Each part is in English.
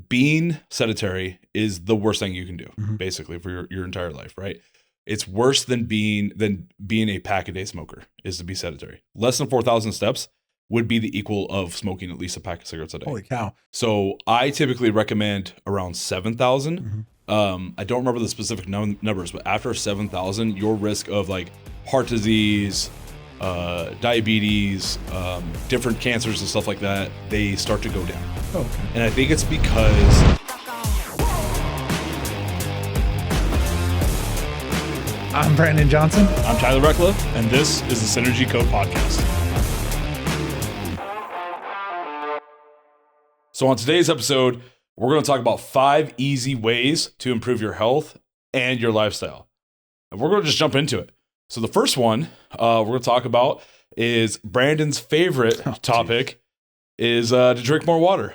being sedentary is the worst thing you can do, basically, for your entire life, right? It's worse than being a pack-a-day smoker is to be sedentary. Less than 4,000 steps would be the equal of smoking at least a pack of cigarettes a day. Holy cow. So I typically recommend around 7,000. I don't remember the specific numbers, but after 7,000, your risk of like heart disease, diabetes, different cancers and stuff like that, they start to go down. Oh, okay. And I think it's because I'm Brandon Johnson. I'm Tyler Reckla, and this is the Synergy Code Podcast. So on today's episode, we're going to talk about 5 easy ways to improve your health and your lifestyle. And we're going to just jump into it. So the first one we're going to talk about is Brandon's favorite topic is to drink more water.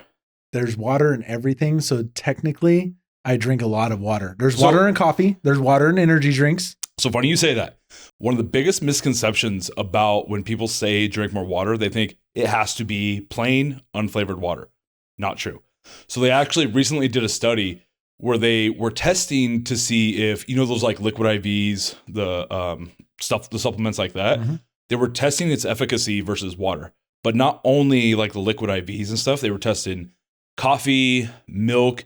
There's water in everything. So technically, I drink a lot of water. There's water in coffee. There's water in energy drinks. So funny you say that. One of the biggest misconceptions about when people say drink more water, they think it has to be plain, unflavored water. Not true. So they actually recently did a study where they were testing to see if, you know, those like liquid IVs, the supplements like that, they were testing its efficacy versus water. But not only like the liquid IVs and stuff, they were testing coffee, milk,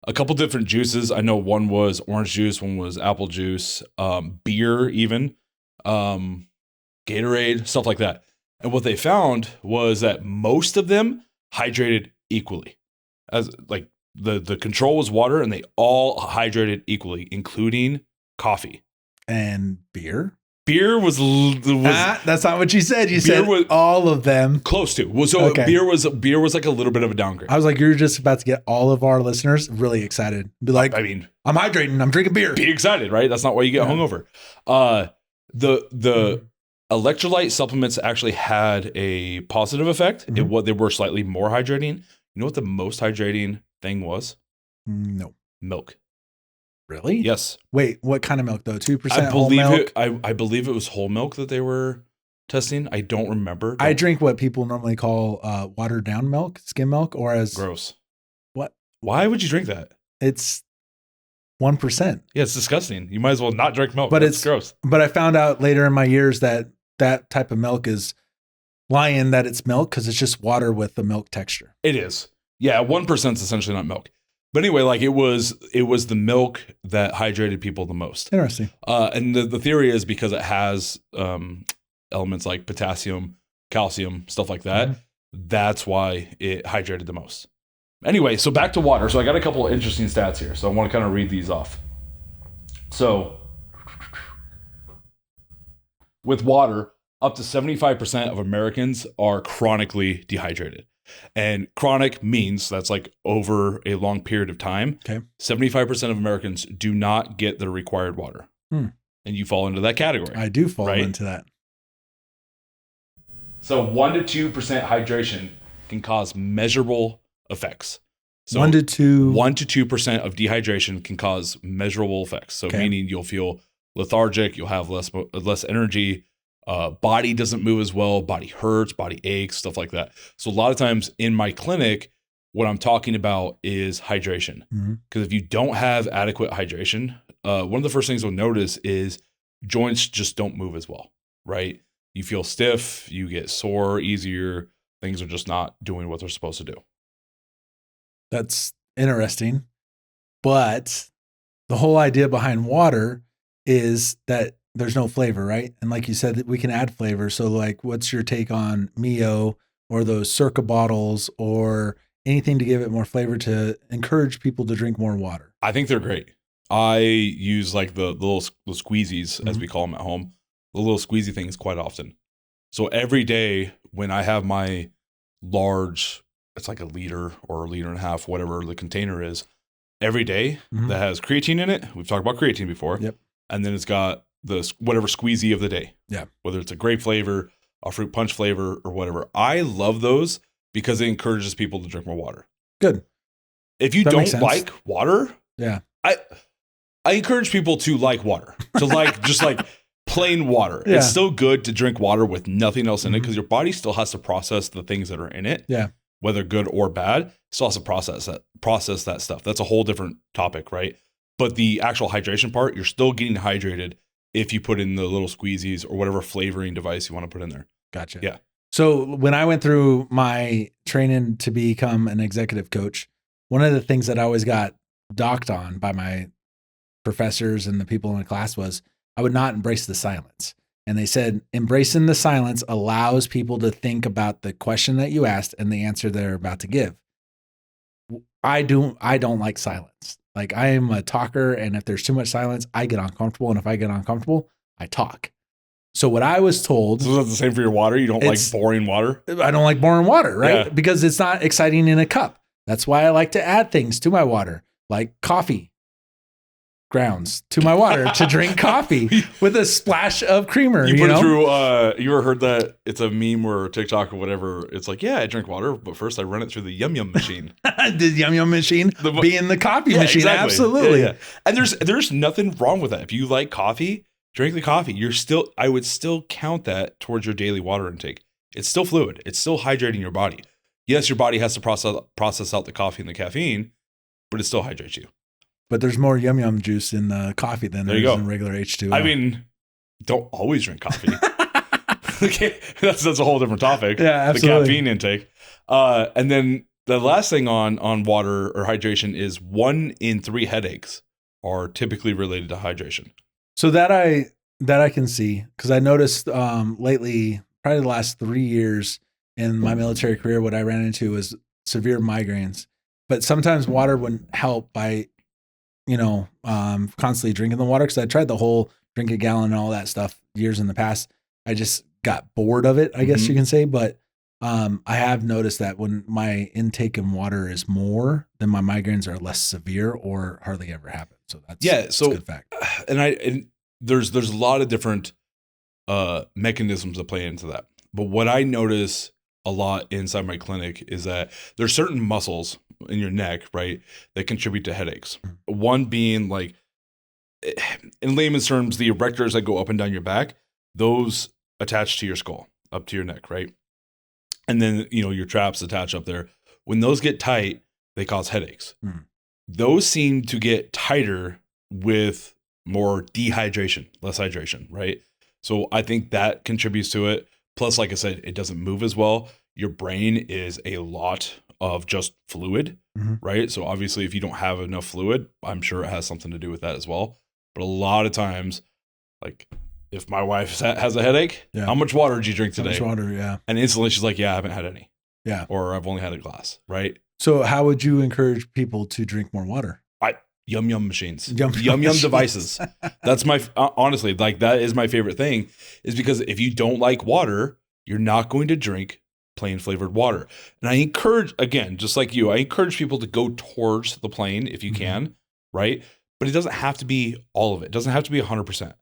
a couple different juices. I know one was orange juice, one was apple juice, beer even, Gatorade, stuff like that. And what they found was that most of them hydrated equally. As like the control was water, and they all hydrated equally, including coffee And beer. Beer was That's not what you said. You said all of them. Close to. So okay. Beer was like a little bit of a downgrade. I was like, you're just about to get all of our listeners really excited. Be like, I mean, I'm hydrating. I'm drinking beer. Be excited, right? That's not why you get hungover. The electrolyte supplements actually had a positive effect. They were slightly more hydrating. You know what the most hydrating thing was? No. Milk. Really? Yes. Wait, what kind of milk though? 2% whole milk? I believe it was whole milk that they were testing. I don't remember. I drink what people normally call watered down milk, skim milk, or as gross. What? Why would you drink that? It's 1%. Yeah, it's disgusting. You might as well not drink milk. But it's gross. But I found out later in my years that type of milk is lying that it's milk because it's just water with the milk texture. It is. Yeah, 1% is essentially not milk. But anyway, like it was the milk that hydrated people the most. Interesting. And the theory is because it has elements like potassium, calcium, stuff like that. That's why it hydrated the most. Anyway, so back to water. So I got a couple of interesting stats here. So I want to kind of read these off. So with water, up to 75% of Americans are chronically dehydrated. And chronic means that's like over a long period of time. Okay. 75% of Americans do not get the required water. And you fall into that category. I do fall into that. So 1 to 2% hydration can cause measurable effects. So 1 to 2% of dehydration can cause measurable effects. So meaning you'll feel lethargic, you'll have less energy, body doesn't move as well, body hurts, body aches, stuff like that. So a lot of times in my clinic, what I'm talking about is hydration. Because if you don't have adequate hydration, one of the first things you'll notice is joints just don't move as well, right? You feel stiff, you get sore easier, things are just not doing what they're supposed to do. That's interesting. But the whole idea behind water is that there's no flavor, right? And like you said, we can add flavor. So like, what's your take on Mio or those Circa bottles or anything to give it more flavor to encourage people to drink more water? I think they're great. I use like the little squeezies, as we call them at home, the little squeezy things quite often. So every day when I have my large, it's like a liter or a liter and a half, whatever the container is, every day that has creatine in it. We've talked about creatine before. Yep. And then it's got the whatever squeezy of the day. Yeah. Whether it's a grape flavor, a fruit punch flavor, or whatever. I love those because it encourages people to drink more water. Good. If you don't like water, I encourage people to like water. To like just like plain water. It's still good to drink water with nothing else in it because your body still has to process the things that are in it. Yeah. whether good or bad, still has to process that stuff. That's a whole different topic, right? But the actual hydration part, you're still getting hydrated if you put in the little squeezies or whatever flavoring device you want to put in there. Gotcha. Yeah. So when I went through my training to become an executive coach, one of the things that I always got docked on by my professors and the people in the class was I would not embrace the silence. And they said, embracing the silence allows people to think about the question that you asked and the answer they're about to give. I don't like silence. Like, I am a talker, and if there's too much silence, I get uncomfortable. And if I get uncomfortable, I talk. So what I was told. So is that the same for your water? You don't like boring water? I don't like boring water, right? Yeah. Because it's not exciting in a cup. That's why I like to add things to my water, like coffee grounds to my water to drink coffee with a splash of creamer. You put it through, you ever heard that it's a meme or TikTok or whatever? It's like, yeah, I drink water, but first I run it through the Yum Yum machine. The Yum Yum machine being the coffee machine. Exactly. Absolutely. Yeah. And there's nothing wrong with that. If you like coffee, drink the coffee. I would still count that towards your daily water intake. It's still fluid. It's still hydrating your body. Yes, your body has to process out the coffee and the caffeine, but it still hydrates you. But there's more Yum Yum juice in coffee than there is in regular H2O. I mean, don't always drink coffee. Okay, that's a whole different topic. Yeah, absolutely. The caffeine intake. And then the last thing on water or hydration is 1 in 3 headaches are typically related to hydration. So that I can see, because I noticed lately, probably the last 3 years in my military career, what I ran into was severe migraines. But sometimes water wouldn't help by constantly drinking the water, because I tried the whole drink a gallon and all that stuff years in the past. I just got bored of it, I guess you can say. But I have noticed that when my intake in water is more, then my migraines are less severe or hardly ever happen. So that's a good fact. And there's a lot of different mechanisms that play into that. But what I notice a lot inside my clinic is that there's certain muscles in your neck, right, that contribute to headaches. One being, like, in layman's terms, the erectors that go up and down your back, those attach to your skull, up to your neck, right? And then, your traps attach up there. When those get tight, they cause headaches. Those seem to get tighter with more dehydration, less hydration, right? So I think that contributes to it. Plus, like I said, it doesn't move as well. Your brain is a lot of just fluid, right? So obviously, if you don't have enough fluid, I'm sure it has something to do with that as well. But a lot of times, like, if my wife has a headache, how much water did you drink today? How much water, yeah. And instantly she's like, yeah, I haven't had any. Yeah. Or I've only had a glass, right? So how would you encourage people to drink more water? Yum Yum machines. Yum devices. That's honestly, like, that is my favorite thing, is because if you don't like water, you're not going to drink plain flavored water. And I encourage, again, just like you, I encourage people to go towards the plain if you can, right? But it doesn't have to be all of it. It doesn't have to be 100%,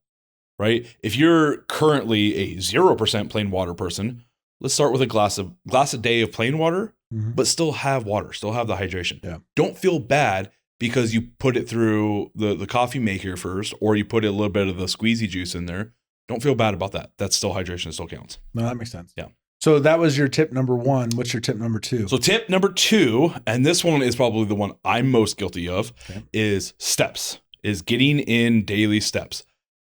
right? If you're currently a 0% plain water person, let's start with a glass a day of plain water, but still have water, still have the hydration. Yeah. Don't feel bad because you put it through the coffee maker first, or you put a little bit of the squeezy juice in there. Don't feel bad about that. That's still hydration. It still counts. No, that makes sense. Yeah. So that was your tip number 1. What's your tip number 2? So tip number 2, and this one is probably the one I'm most guilty of, is steps, is getting in daily steps.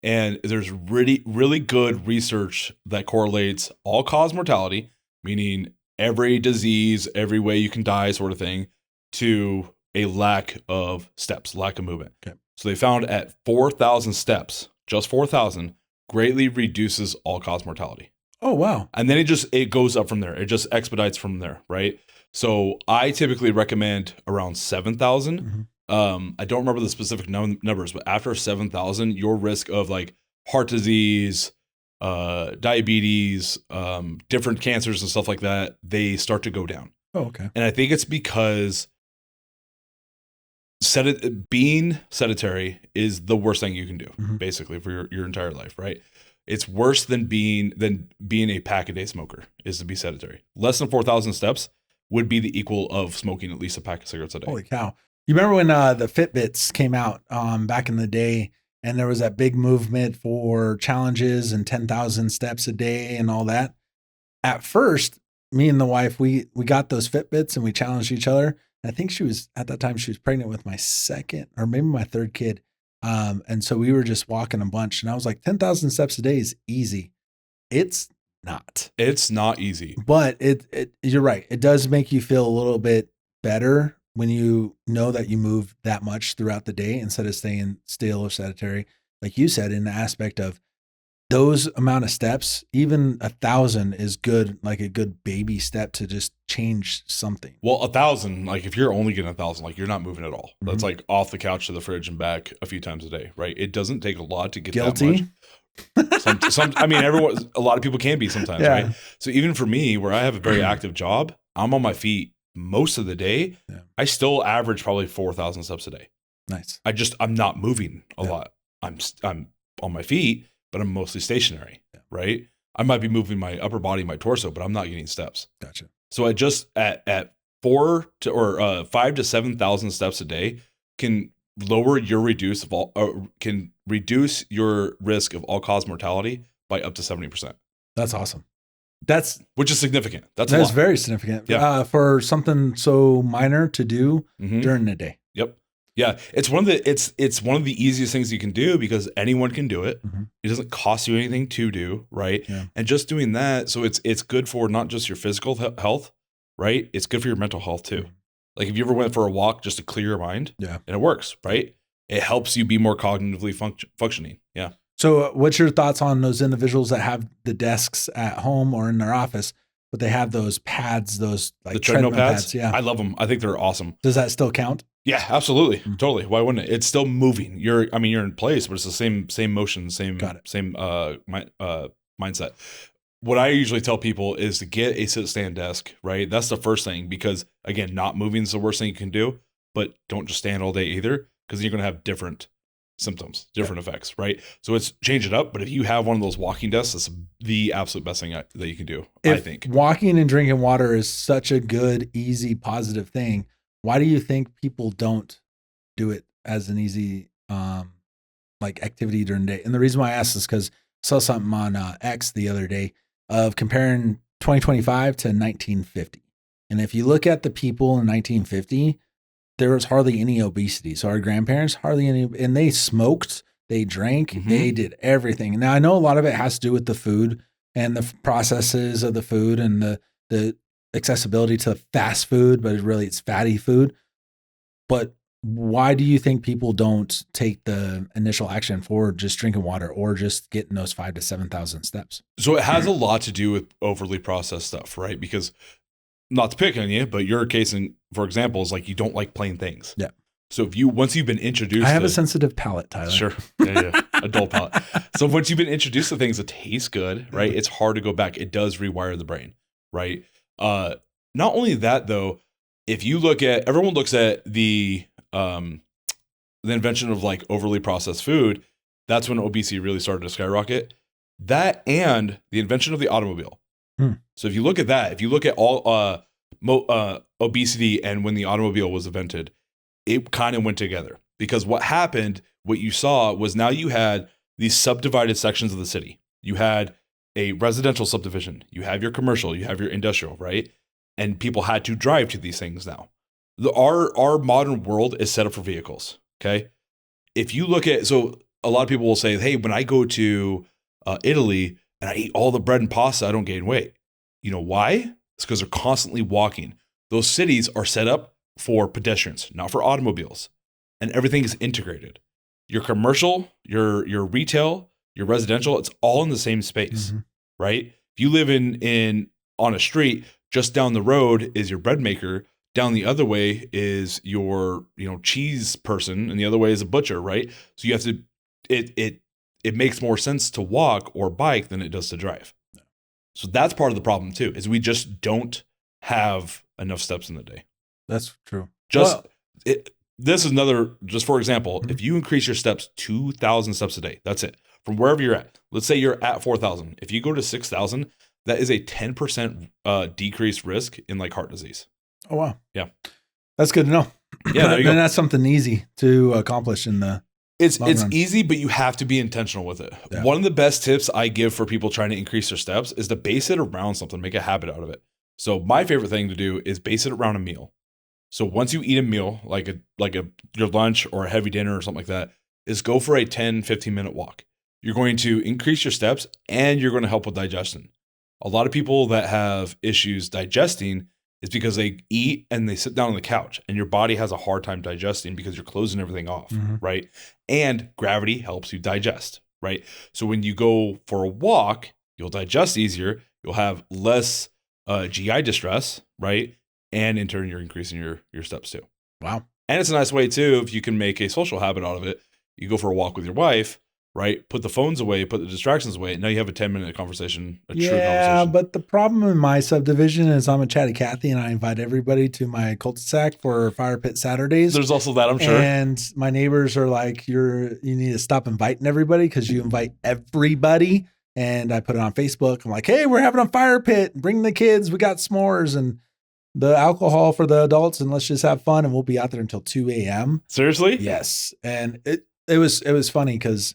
And there's really, really good research that correlates all-cause mortality, meaning every disease, every way you can die sort of thing, to a lack of steps, lack of movement. Okay. So they found at 4,000 steps, just 4,000, greatly reduces all-cause mortality. Oh, wow. And then it goes up from there. It just expedites from there, right? So I typically recommend around 7,000. I don't remember the specific numbers, but after 7,000, your risk of, like, heart disease, diabetes, different cancers and stuff like that, they start to go down. Oh, okay. And I think it's because being sedentary is the worst thing you can do, basically, for your entire life, right? It's worse than being a pack-a-day smoker, is to be sedentary. Less than 4,000 steps would be the equal of smoking at least a pack of cigarettes a day. Holy cow. You remember when the Fitbits came out back in the day, and there was that big movement for challenges and 10,000 steps a day and all that? At first, me and the wife, we got those Fitbits and we challenged each other. I think she was at that time, she was pregnant with my second or maybe my third kid. And so we were just walking a bunch and I was like, 10,000 steps a day is easy. It's not. It's not easy. But you're right. It does make you feel a little bit better when you know that you move that much throughout the day instead of staying still or sedentary. Like you said, in the aspect of those amount of steps, even 1,000 is good, like a good baby step to just change something. Well, 1,000, like if you're only getting 1,000, like you're not moving at all. Mm-hmm. That's like off the couch to the fridge and back a few times a day, right? It doesn't take a lot to get that much. I mean, a lot of people can be sometimes, right? So even for me, where I have a very active job, I'm on my feet most of the day. Yeah. I still average probably 4,000 steps a day. Nice. I'm not moving a lot. I'm on my feet, but I'm mostly stationary, right? I might be moving my upper body, my torso, but I'm not getting steps. Gotcha. So I just at 5 to 7,000 steps a day can lower your can reduce your risk of all-cause mortality by up to 70%. That's awesome. Which is significant. That's very significant. For something so minor to do during the day. Yep. Yeah, it's one of the easiest things you can do because anyone can do it. Mm-hmm. It doesn't cost you anything to do, right? Yeah. And just doing that, so it's good for not just your physical health, right? It's good for your mental health too. Mm-hmm. Like if you ever went for a walk just to clear your mind, and it works, right? It helps you be more cognitively functioning. Yeah. So, what's your thoughts on those individuals that have the desks at home or in their office, but they have those pads, those like the treadmill pads? Yeah, I love them. I think they're awesome. Does that still count? Yeah, absolutely. Mm-hmm. Totally. Why wouldn't it? It's still moving. You're in place, but it's the same motion, same mindset. What I usually tell people is to get a sit-stand desk, right? That's the first thing because, again, not moving is the worst thing you can do, but don't just stand all day either because you're going to have different symptoms, different effects, right? So it's change it up. But if you have one of those walking desks, that's the absolute best thing that you can do, I think. Walking and drinking water is such a good, easy, positive thing. Why do you think people don't do it as an easy activity during the day? And the reason why I asked is because I saw something on X the other day of comparing 2025 to 1950. And if you look at the people in 1950, there was hardly any obesity. So our grandparents, hardly any, and they smoked, they drank, they did everything. Now I know a lot of it has to do with the food and the processes of the food and the accessibility to fast food, but it's fatty food. But why do you think people don't take the initial action for just drinking water or just getting those 5,000 to 7,000 steps? So it has a lot to do with overly processed stuff, right? Because not to pick on you, but your case, for example, is like you don't like plain things. Yeah. So once you've been introduced, I have a sensitive palate, Tyler. Sure. Yeah. Adult palate. So once you've been introduced to things that taste good, right? It's hard to go back. It does rewire the brain, right? Not only that though, if you look at, everyone looks at the invention of like overly processed food, that's when obesity really started to skyrocket. That and the invention of the automobile. So if you look at that, if you look at all obesity and when the automobile was invented, it kind of went together because what you saw was now you had these subdivided sections of the city. You had a residential subdivision, you have your commercial, you have your industrial, right? And people had to drive to these things now. Our modern world is set up for vehicles, okay? If you look at, so a lot of people will say, hey, when I go to Italy and I eat all the bread and pasta, I don't gain weight. You know why? It's because they're constantly walking. Those cities are set up for pedestrians, not for automobiles. And everything is integrated. Your commercial, your retail, your residential, it's all in the same space, right? If you live on a street, just down the road is your bread maker. Down the other way is your, cheese person, and the other way is a butcher, right? So you have to, it makes more sense to walk or bike than it does to drive. So that's part of the problem too, is we just don't have enough steps in the day. That's true. This is another, just for example, if you increase your steps 2,000 steps a day, that's it. From wherever you're at, let's say you're at 4,000. If you go to 6,000, that is a 10% decreased risk in like heart disease. Oh, wow. Yeah. That's good to know. Yeah. There you go. And that's something easy to accomplish in the It's easy, but you have to be intentional with it. Yeah. One of the best tips I give for people trying to increase their steps is to base it around something, make a habit out of it. So my favorite thing to do is base it around a meal. So once you eat a meal, like your lunch or a heavy dinner or something like that, is go for a 10, 15-minute walk. You're going to increase your steps and you're going to help with digestion. A lot of people that have issues digesting is because they eat and they sit down on the couch and your body has a hard time digesting because you're closing everything off, right? And gravity helps you digest, right? So when you go for a walk, you'll digest easier. You'll have less GI distress, right? And in turn, you're increasing your steps too. Wow. And it's a nice way too, if you can make a social habit out of it. You go for a walk with your wife, right? Put the phones away, put the distractions away. Now you have a 10-minute conversation, true conversation. Yeah, but the problem in my subdivision is I'm a chatty Cathy and I invite everybody to my cul-de-sac for Fire Pit Saturdays. There's also that, I'm sure. And my neighbors are like, you need to stop inviting everybody because you invite everybody. And I put it on Facebook. I'm like, hey, we're having a fire pit. Bring the kids. We got s'mores and the alcohol for the adults, and let's just have fun. And we'll be out there until 2 a.m. Seriously? Yes. And it was funny because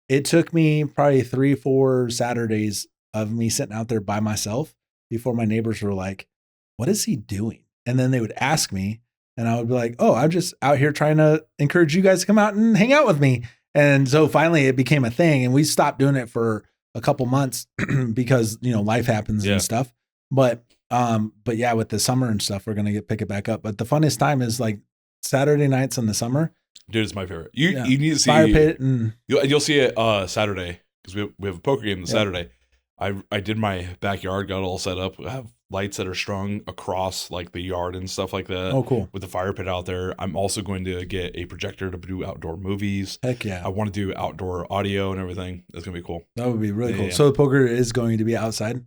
it took me probably 3-4 Saturdays of me sitting out there by myself before my neighbors were like, what is he doing? And then they would ask me and I would be like, oh, I'm just out here trying to encourage you guys to come out and hang out with me. And so finally it became a thing and we stopped doing it for a couple months because, life happens and stuff. But yeah, with the summer and stuff, we're going to pick it back up. But the funnest time is like Saturday nights in the summer. Dude, it's my favorite. You need to see Fire Pit, and you'll see it Saturday because we have a poker game this Saturday. I did my backyard, got it all set up. I have lights that are strung across like the yard and stuff like that. Oh, cool. With the fire pit out there. I'm also going to get a projector to do outdoor movies. Heck yeah. I want to do outdoor audio and everything. That's going to be cool. That would be really cool. Yeah. So the poker is going to be outside?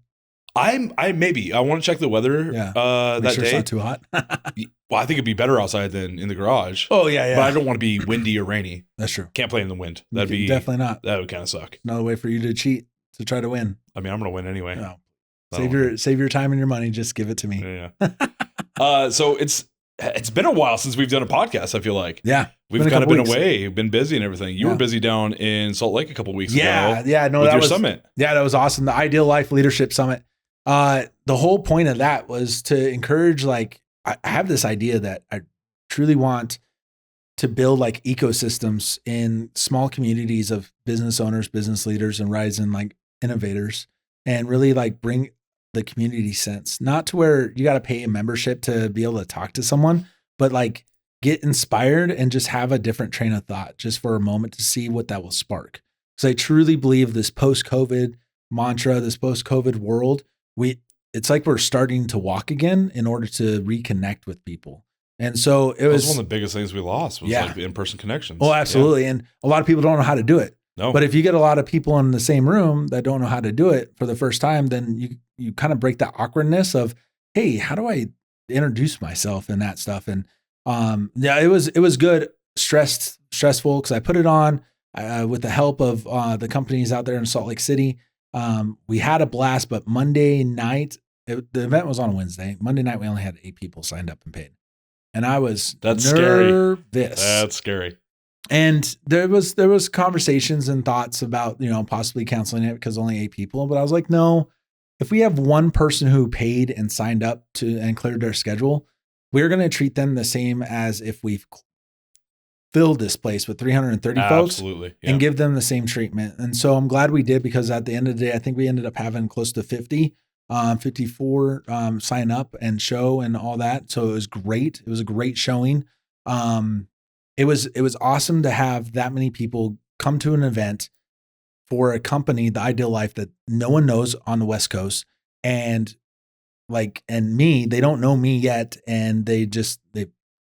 I want to check the weather that Make sure day. it's not too hot. Well, I think it'd be better outside than in the garage. Oh, yeah. But I don't want to be windy or rainy. That's true. Can't play in the wind. Definitely not. That would kind of suck. Another way for you to cheat, to try to win. I mean, I'm going to win anyway. No. Save your time and your money. Just give it to me. Yeah. So it's been a while since we've done a podcast, I feel like. Yeah. We've kind of been away, been busy and everything. You were busy down in Salt Lake a couple weeks ago. Yeah. No, with that your was summit. Yeah, that was awesome. The Ideal Life Leadership Summit. The whole point of that was to encourage, like, I have this idea that I truly want to build like ecosystems in small communities of business owners, business leaders, and rising like innovators, and really like bring the community sense, not to where you got to pay a membership to be able to talk to someone, but like get inspired and just have a different train of thought just for a moment to see what that will spark. Because I truly believe this post-COVID mantra, this post-COVID world, it's like we're starting to walk again in order to reconnect with people. And so it was one of the biggest things we lost was like the in-person connections. Oh, absolutely. Yeah. And a lot of people don't know how to do it. No. But if you get a lot of people in the same room that don't know how to do it for the first time, then you kind of break that awkwardness of, hey, how do I introduce myself and that stuff? And it was good, stressful because I put it on with the help of the companies out there in Salt Lake City. We had a blast, but Monday night, the event was on a Wednesday. Monday night, we only had 8 people signed up and paid. And I was nervous. That's scary. And there was conversations and thoughts about, possibly canceling it because only 8 people. But I was like, no, if we have one person who paid and signed up and cleared their schedule, we're going to treat them the same as if we've filled this place with 330 folks and give them the same treatment. And so I'm glad we did, because at the end of the day, I think we ended up having close to 54 sign up and show and all that. So it was great. It was a great showing. It was awesome to have that many people come to an event for a company, the Ideal Life, that no one knows on the West Coast. And me, they don't know me yet. And they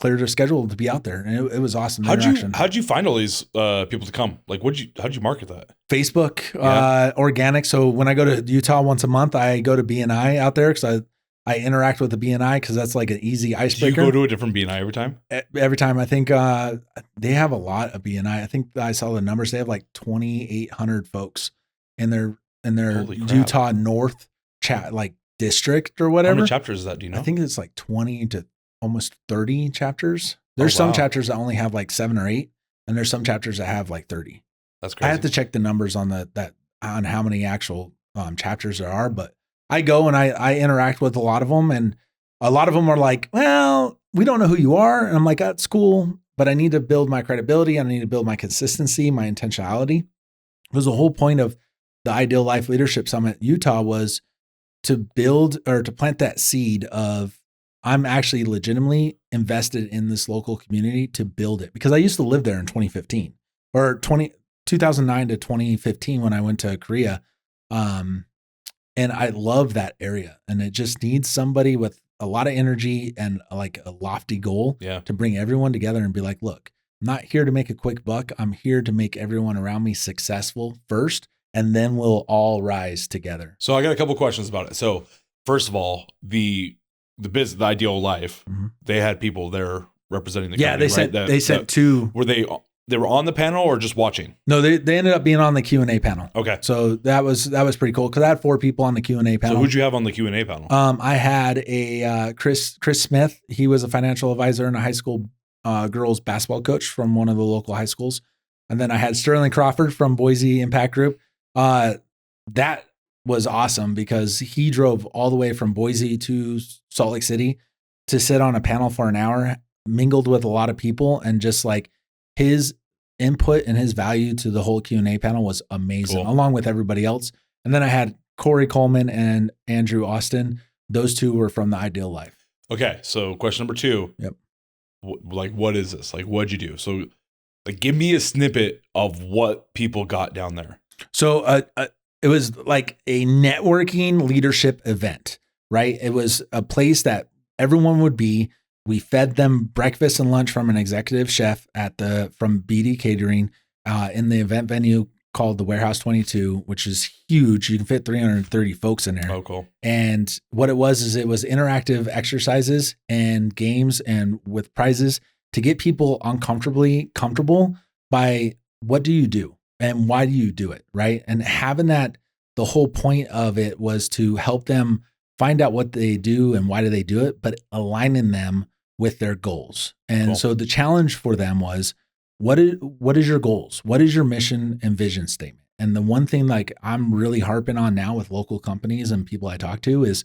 cleared their schedule to be out there. And it was awesome. How'd you find all these people to come? Like, how'd you market that? Facebook, organic. So when I go to Utah once a month, I go to BNI out there because I interact with the BNI because that's like an easy icebreaker. Do you go to a different BNI every time? Every time. I think they have a lot of BNI. I think I saw the numbers. They have like 2,800 folks in their Utah North district or whatever. How many chapters is that? Do you know? I think it's like 20 to almost 30 chapters. There's some chapters that only have like 7 or 8, and there's some chapters that have like 30. That's crazy. I have to check the numbers on on how many actual chapters there are, but I go and I interact with a lot of them, and a lot of them are like, well, we don't know who you are. And I'm like, that's cool, but I need to build my credibility. I need to build my consistency, my intentionality. Because the whole point of the Ideal Life Leadership Summit Utah was to build or to plant that seed of, I'm actually legitimately invested in this local community to build it. Because I used to live there in 2015 or 2009 to 2015 when I went to Korea. And I love that area, and it just needs somebody with a lot of energy and like a lofty goal to bring everyone together and be like, look, I'm not here to make a quick buck. I'm here to make everyone around me successful first, and then we'll all rise together. So I got a couple questions about it. So first of all, the business, the Ideal Life, they had people there representing the company, they sent two. Were they were on the panel or just watching? No, they ended up being on the Q&A panel. Okay. So that was pretty cool because I had 4 people on the Q&A panel. So who'd you have on the Q&A panel? I had a Chris Smith. He was a financial advisor and a high school girls basketball coach from one of the local high schools. And then I had Sterling Crawford from Boise Impact Group. That was awesome because he drove all the way from Boise to Salt Lake City to sit on a panel for an hour, mingled with a lot of people, and just like his input and his value to the whole Q&A panel was amazing, along with everybody else. And then I had Corey Coleman and Andrew Austin. Those two were from the Ideal Life. Okay, so question number 2. Yep. What is this? Like, what'd you do? So, like, give me a snippet of what people got down there. So, it was like a networking leadership event, right? It was a place that everyone would be. We fed them breakfast and lunch from an executive chef from BD Catering in the event venue called the Warehouse 22, which is huge. You can fit 330 folks in there. Oh, cool. And what it was interactive exercises and games and with prizes to get people uncomfortably comfortable by what do you do and why do you do it, right? And having that, the whole point of it was to help them find out what they do and why do they do it, but aligning them with their goals. And so the challenge for them was, what is your goals? What is your mission and vision statement? And the one thing like I'm really harping on now with local companies and people I talk to is,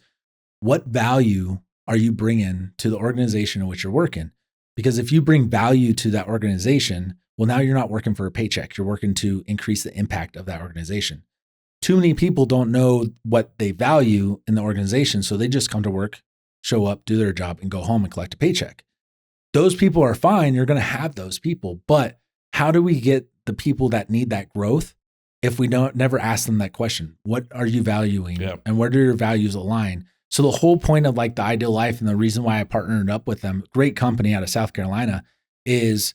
what value are you bringing to the organization in which you're working? Because if you bring value to that organization, well, now you're not working for a paycheck. You're working to increase the impact of that organization. Too many people don't know what they value in the organization, so they just come to work, show up, do their job, and go home and collect a paycheck. Those people are fine. You're going to have those people. But how do we get the people that need that growth if we never ask them that question? What are you valuing? Yeah. And where do your values align? So the whole point of like the Ideal Life and the reason why I partnered up with them, great company out of South Carolina, is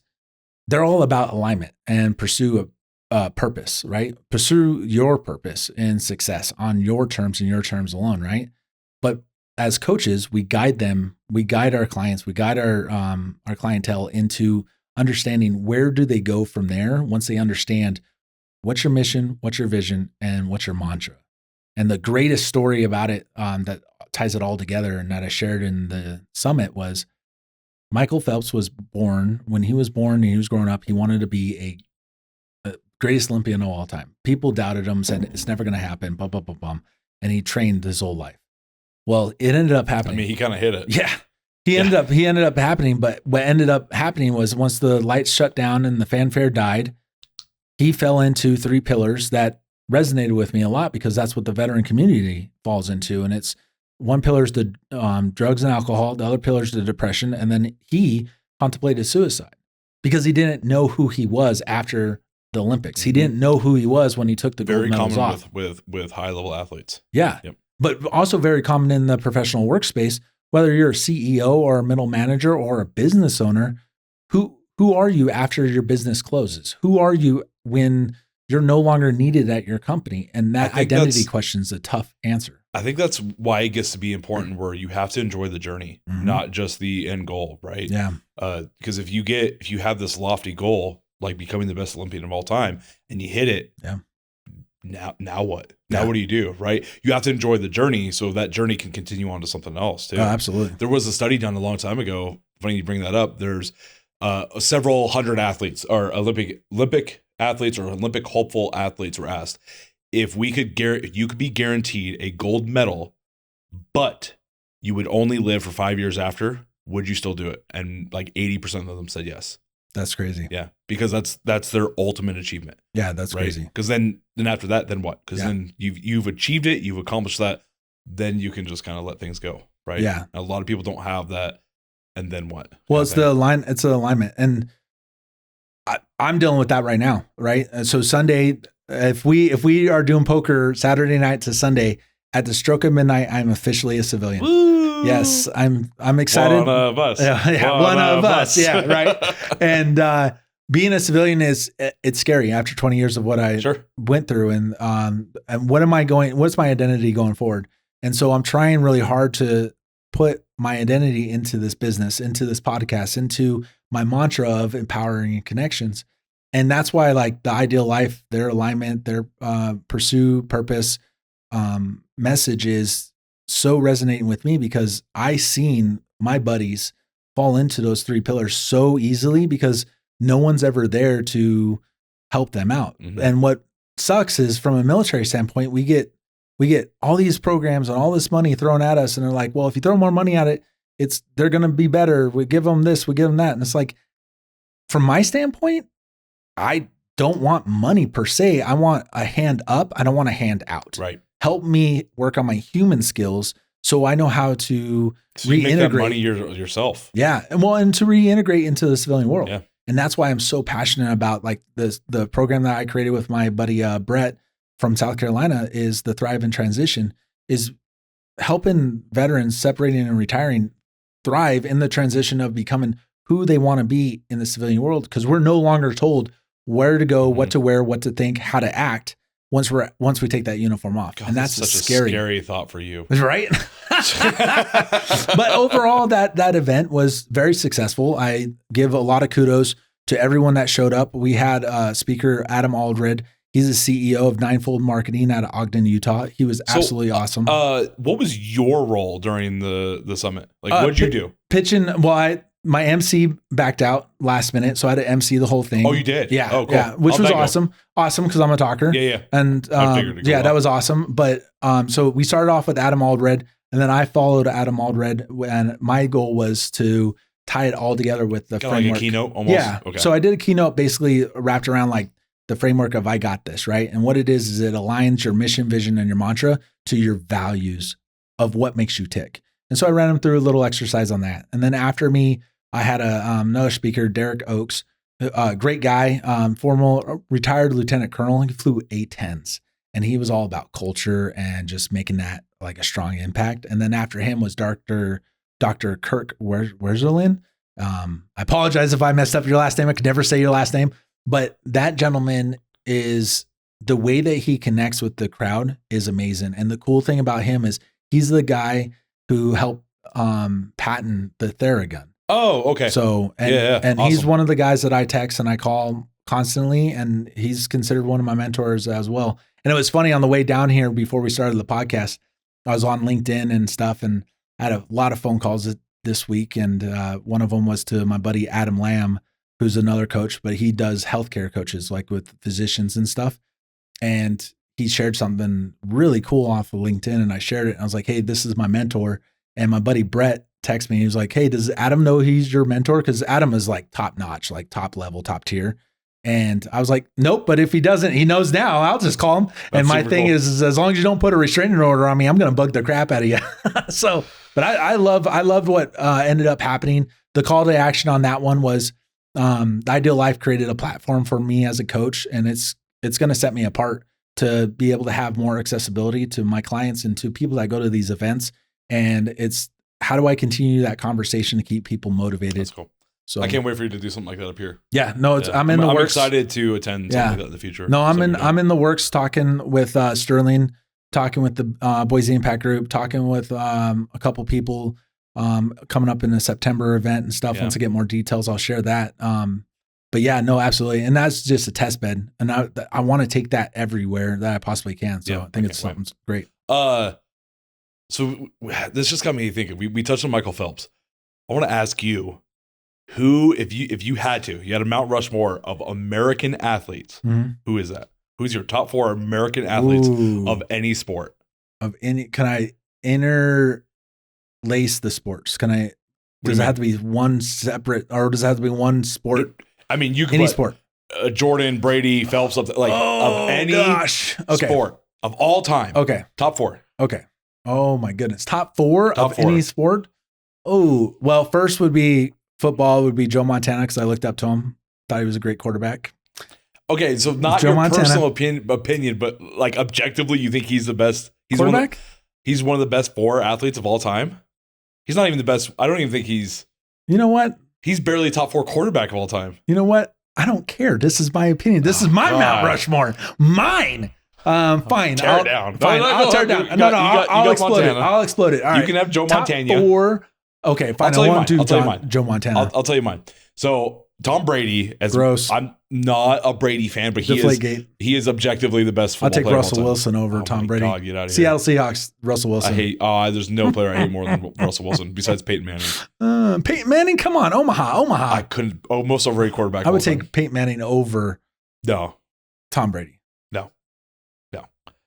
they're all about alignment and pursue a purpose, right? Pursue your purpose and success on your terms and your terms alone, right? But as coaches, we guide them, we guide our clients, we guide our clientele into understanding where do they go from there once they understand what's your mission, what's your vision, and what's your mantra. And the greatest story about it that ties it all together and that I shared in the summit was Michael Phelps was born. When he was born and he was growing up, he wanted to be a greatest Olympian of all time. People doubted him, said it's never going to happen, bum, bum, bum, bum. And he trained his whole life. Well, it ended up happening. I mean, he kind of hit it. Yeah. He ended up happening, but what ended up happening was once the lights shut down and the fanfare died, he fell into 3 pillars that resonated with me a lot because that's what the veteran community falls into. And it's one pillar is the drugs and alcohol, the other pillar is the depression, and then he contemplated suicide because he didn't know who he was after the Olympics. He didn't know who he was when he took the gold medals off. with high level athletes. Yeah. Yep. But also very common in the professional workspace, whether you're a CEO or a middle manager or a business owner, who are you after your business closes? Who are you when you're no longer needed at your company? And that identity question is a tough answer. I think that's why it gets to be important where you have to enjoy the journey, not just the end goal, right? Yeah. Because if you have this lofty goal, like becoming the best Olympian of all time, and you hit it, now what? Now what do you do, right? You have to enjoy the journey so that journey can continue on to something else too. Oh, absolutely. There was a study done a long time ago. Funny you bring that up. There's several hundred athletes or Olympic athletes or Olympic hopeful athletes were asked if you could be guaranteed a gold medal but you would only live for 5 years after, would you still do it? And like 80% of them said yes. That's crazy. Yeah, because that's their ultimate achievement. Yeah, that's crazy. Because then after that, then what? Because then you've achieved it, you've accomplished that. Then you can just kind of let things go, right? Yeah. A lot of people don't have that. And then what? Well, it's the alignment, and I'm dealing with that right now, right? And so Sunday, if we are doing poker Saturday night to Sunday at the stroke of midnight, I'm officially a civilian. Woo! Yes, I'm excited. One of us. Yeah, one of us. Yeah, right. And being a civilian it's scary after 20 years of what I went through, and what's my identity going forward? And so I'm trying really hard to put my identity into this business, into this podcast, into my mantra of empowering connections. And that's why like the ideal life, their alignment, their pursue purpose message is so resonating with me, because I seen my buddies fall into those 3 pillars so easily because no one's ever there to help them out. Mm-hmm. And what sucks is, from a military standpoint, we get all these programs and all this money thrown at us, and they're like, well, if you throw more money at it, they're going to be better. We give them this, we give them that. And it's like, from my standpoint, I don't want money per se. I want a hand up. I don't want a hand out. Right. Help me work on my human skills so I know how to reintegrate. Make that money yourself. Yeah. And to reintegrate into the civilian world. Yeah. And that's why I'm so passionate about like the program that I created with my buddy Brett from South Carolina, is the Thrive in Transition, is helping veterans separating and retiring thrive in the transition of becoming who they want to be in the civilian world. Because we're no longer told where to go, what to wear, what to think, how to act once we take that uniform off. God, and that's such a scary thought for you. Right? But overall, that event was very successful. I give a lot of kudos to everyone that showed up. We had speaker Adam Aldred. He's the CEO of Ninefold Marketing out of Ogden, Utah. He was absolutely awesome. What was your role during the summit? Like, what'd you do? Pitching. Well, my MC backed out last minute, so I had to MC the whole thing. Oh, you did? Yeah. Oh, cool. Yeah, which was awesome. Awesome, because I'm a talker. Yeah. And that was awesome. But so we started off with Adam Aldred, and then I followed Adam Aldred, and my goal was to tie it all together with the framework. Like a keynote almost? Yeah. Okay. So I did a keynote basically wrapped around like the framework of I got this, right? And what it is it aligns your mission, vision, and your mantra to your values of what makes you tick. And so I ran them through a little exercise on that. And then after me, I had another speaker, Derek Oakes, great guy, former retired lieutenant colonel. He flew A-10s, and he was all about culture and just making that like a strong impact. And then after him was Dr. Kirk Werzelin. I apologize if I messed up your last name. I could never say your last name, but that gentleman is, the way that he connects with the crowd is amazing. And the cool thing about him is he's the guy who helped patent the Theragun. Oh, okay. So, and awesome. He's one of the guys that I text and I call constantly, and he's considered one of my mentors as well. And it was funny, on the way down here before we started the podcast, I was on LinkedIn and stuff, and I had a lot of phone calls this week. And one of them was to my buddy, Adam Lamb, who's another coach, but he does healthcare coaches, like with physicians and stuff. And he shared something really cool off of LinkedIn, and I shared it. And I was like, hey, this is my mentor. And my buddy Brett texted me. He was like, hey, does Adam know he's your mentor? Because Adam is like top notch, like top level, top tier. And I was like, nope, but if he doesn't, he knows now. I'll just call him. That's and my thing cool. is, as long as you don't put a restraining order on me, I'm going to bug the crap out of you. So, but I loved what ended up happening. The call to action on that one was the Ideal Life created a platform for me as a coach, and it's going to set me apart to be able to have more accessibility to my clients and to people that go to these events. And it's, how do I continue that conversation to keep people motivated? That's cool. So I can't wait for you to do something like that up here. Yeah, no, I'm in the works. I'm excited to attend something like that in the future. No, I'm in the works, talking with Sterling, talking with the Boise Impact Group, talking with a couple people coming up in the September event and stuff. Yeah. Once I get more details, I'll share that. But yeah, no, absolutely. And that's just a test bed. And I want to take that everywhere that I possibly can. So I think it's something great. So this just got me thinking. We touched on Michael Phelps. I want to ask you, who, if you had a Mount Rushmore of American athletes, who is that? Who's your top 4 American athletes of any sport? Of any? Can I interlace the sports? Does it have to be one separate, or does it have to be one sport? I mean, you can any put sport. Jordan, Brady, Phelps, of any sport of all time. Okay. Top 4. Okay. Oh my goodness. Top 4 of any sport? Oh, well, first would be football, would be Joe Montana, because I looked up to him. Thought he was a great quarterback. Okay, so not Joe your Montana. personal opinion, but like objectively, you think he's the best? He's quarterback? He's one of the best 4 athletes of all time. He's not even the best. I don't even think he's. You know what? He's barely a top 4 quarterback of all time. You know what? I don't care. This is my opinion. This is my Mount Rushmore. Mine. Fine. Tear it down. Fine. I'll tear it down. I'll explode it. I'll explode it. All right. You can have Joe Top Montana. 4. Okay, fine. I'll tell you mine. Joe Montana. I'll tell you mine. So Tom Brady, Gross. I'm not a Brady fan, but he is objectively the best football player. I'll take Russell Wilson over Tom Brady. God, get out of here. Seattle Seahawks, Russell Wilson. I hate. There's no player I hate more than Russell Wilson besides Peyton Manning. Peyton Manning, come on, Omaha. I couldn't. Most overrated quarterback. I would take Peyton Manning over. No. Tom Brady. No.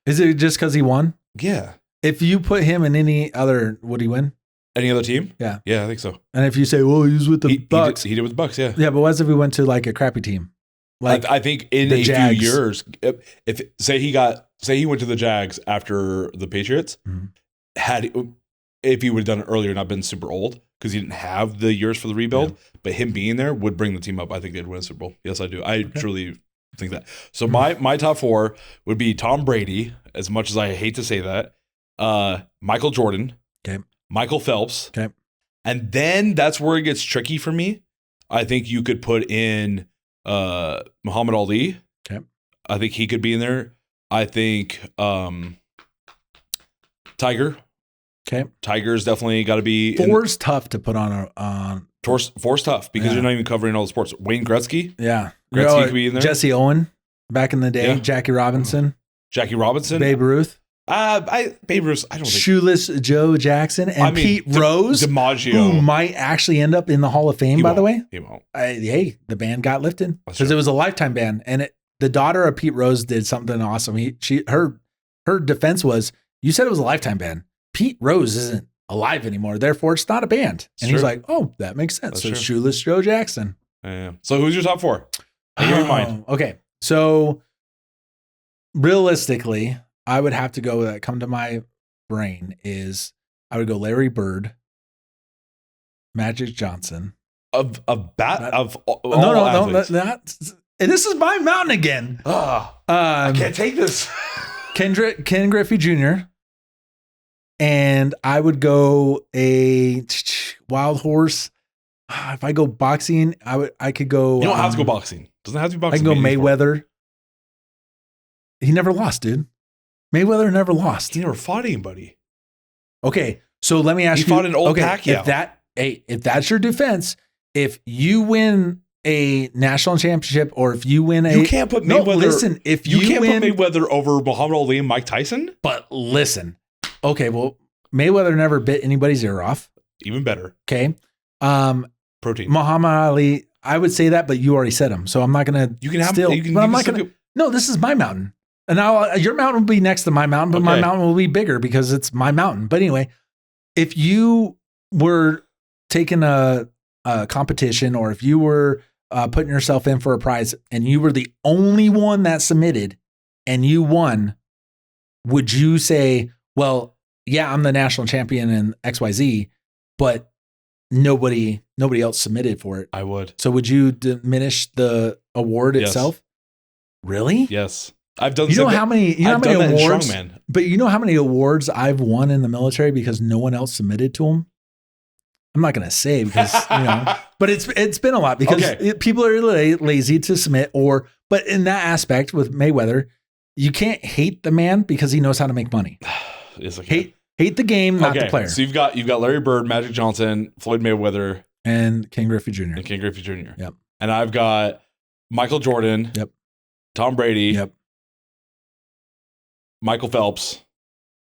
Is it just because he won? Yeah. If you put him in any other, would he win? Any other team? Yeah. Yeah, I think so. And if you say, well, he was with the Bucks. He did with the Bucks, yeah. Yeah, but what if we went to like a crappy team? Like I think in a Jags. few years, if say he went to the Jags after the Patriots, if he would have done it earlier, not been super old, because he didn't have the years for the rebuild, but him being there would bring the team up. I think they'd win a Super Bowl. Yes, I do. I truly think that. So my top 4 would be Tom Brady, as much as I hate to say that, Michael Jordan, Michael Phelps, and then that's where it gets tricky for me. I think you could put in Muhammad Ali. I think he could be in there. I think Tiger. Tiger's definitely got to be. 4's tough to put on. 4's tough because you're not even covering all the sports. Wayne Gretzky. Yeah. Gretzky could be in there. Jesse Owen back in the day. Yeah. Jackie Robinson. Babe Ruth. Babe Ruth. I don't think. Shoeless Joe Jackson and Pete Rose, DiMaggio, who might actually end up in the Hall of Fame. By the way, he won't. Hey, the ban got lifted because it was a lifetime ban, and the daughter of Pete Rose did something awesome. Her defense was, you said it was a lifetime ban. Pete Rose isn't alive anymore, therefore it's not a band. And he's like, oh, that makes sense. So Shoeless Joe Jackson. Yeah. So who's your top 4? In your mind. Okay, so realistically, I would have to go that come to my brain is I would go Larry Bird, Magic Johnson. No, this is my mountain again. I can't take this. Ken Griffey Jr. And I would go a wild horse. If I go boxing, I could go. You don't have to go boxing. Doesn't have to be boxing. I can go Mayweather. He never lost, dude. Mayweather never lost. He never fought anybody. Okay, so let me ask you. He fought an old Pacquiao. If that's your defense, if you win a national championship or if you win you can't put Mayweather. No, listen, if you can't win, put Mayweather over Muhammad Ali and Mike Tyson. But listen, okay, well, Mayweather never bit anybody's ear off. Even better. Okay, protein. Muhammad Ali, I would say that, but you already said him, so I'm not gonna. You can have. Still, you can, but you I'm can not gonna. No, this is my mountain. And now your mountain will be next to my mountain, but my mountain will be bigger because it's my mountain. But anyway, if you were taking a competition or if you were putting yourself in for a prize and you were the only one that submitted and you won, would you say, well, yeah, I'm the national champion in XYZ, but nobody else submitted for it? I would. So would you diminish the award itself? Really? Yes. I've done. You know how many awards? Strongman. But you know how many awards I've won in the military because no one else submitted to them. I'm not going to say because but it's been a lot because people are lazy to submit. But in that aspect with Mayweather, you can't hate the man because he knows how to make money. Yes, hate the game, not the player. So you've got Larry Bird, Magic Johnson, Floyd Mayweather, and Ken Griffey Jr. Yep. And I've got Michael Jordan. Yep. Tom Brady. Yep. Michael Phelps,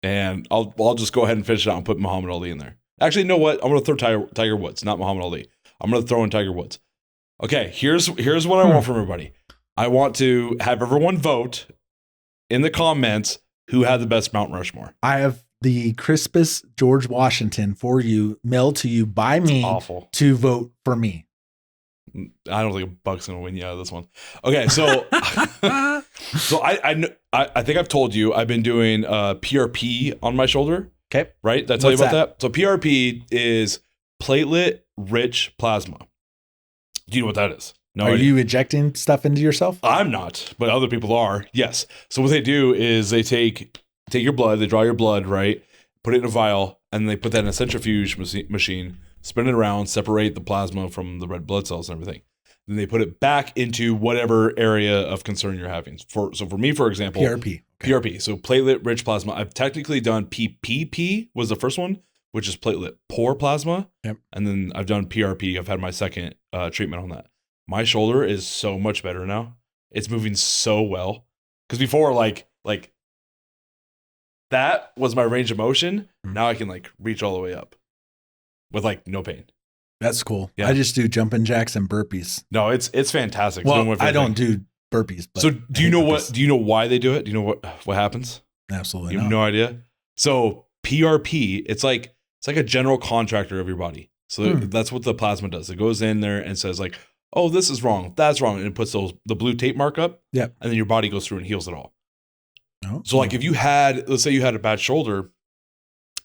and I'll just go ahead and finish it out and put Muhammad Ali in there. Actually, you know what? I'm going to throw Tiger Woods, not Muhammad Ali. I'm going to throw in Tiger Woods. Okay, here's what I want from everybody. I want to have everyone vote in the comments who had the best Mount Rushmore. I have the crispest George Washington for you, mailed to you by me Awful. to vote for me. I don't think a buck's gonna win you out of this one. Okay, so so I think I've told you I've been doing PRP on my shoulder. Okay, right? Did I tell you about that? So PRP is platelet-rich plasma. Do you know what that is? No Are idea. you ejecting stuff into yourself? I'm not, but other people are. Yes. So what they do is they take your blood, they draw your blood, right? Put it in a vial, and they put that in a centrifuge machine, spin it around, separate the plasma from the red blood cells and everything. Then they put it back into whatever area of concern you're having. So for me, for example, PRP. Okay. PRP. So platelet-rich plasma. I've technically done PPP was the first one, which is platelet poor plasma. Yep. And then I've done PRP. I've had my second treatment on that. My shoulder is so much better now. It's moving so well. Because before, like that was my range of motion. Mm-hmm. Now I can like reach all the way up with like no pain. That's cool. Yeah. I just do jumping jacks and burpees. No, it's fantastic. Well, I don't do burpees. But so do you know what? Do you know why they do it? Do you know what happens? Absolutely. You have no idea. So PRP, it's like a general contractor of your body. So that's what the plasma does. It goes in there and says like, oh, this is wrong, that's wrong, and it puts the blue tape mark up. Yeah. And then your body goes through and heals it all. Oh. So like if you had, let's say you had a bad shoulder,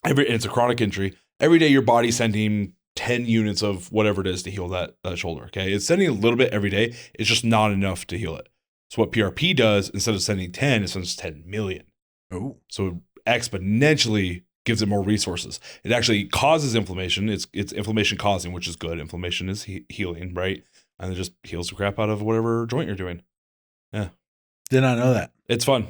and it's a chronic injury, every day your body's sending 10 units of whatever it is to heal that shoulder. Okay. It's sending a little bit every day. It's just not enough to heal it. So what PRP does, instead of sending 10, it sends 10 million. Oh. So it exponentially gives it more resources. It actually causes inflammation. It's inflammation causing, which is good. Inflammation is healing, right? And it just heals the crap out of whatever joint you're doing. Yeah. Did not know that. It's fun.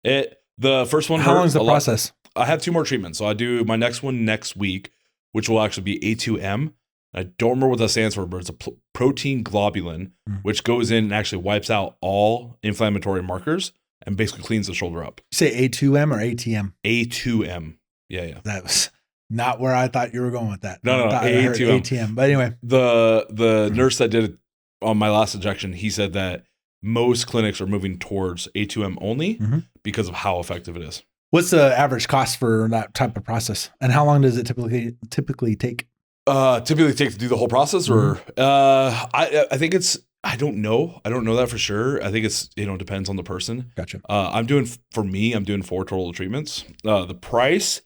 The first one. How long is the process? I have 2 more treatments. So I do my next one next week, which will actually be A2M. I don't remember what that stands for, but it's a protein globulin, which goes in and actually wipes out all inflammatory markers and basically cleans the shoulder up. You say A2M or ATM? A2M. Yeah. That was not where I thought you were going with that. No, A2M. ATM. But anyway. The nurse that did it on my last injection, he said that most clinics are moving towards A2M only because of how effective it is. What's the average cost for that type of process? And how long does it typically take? Typically take to do the whole process, or I think it's, I don't know that for sure. I think it's, depends on the person. Gotcha. I'm doing 4 total treatments. The price,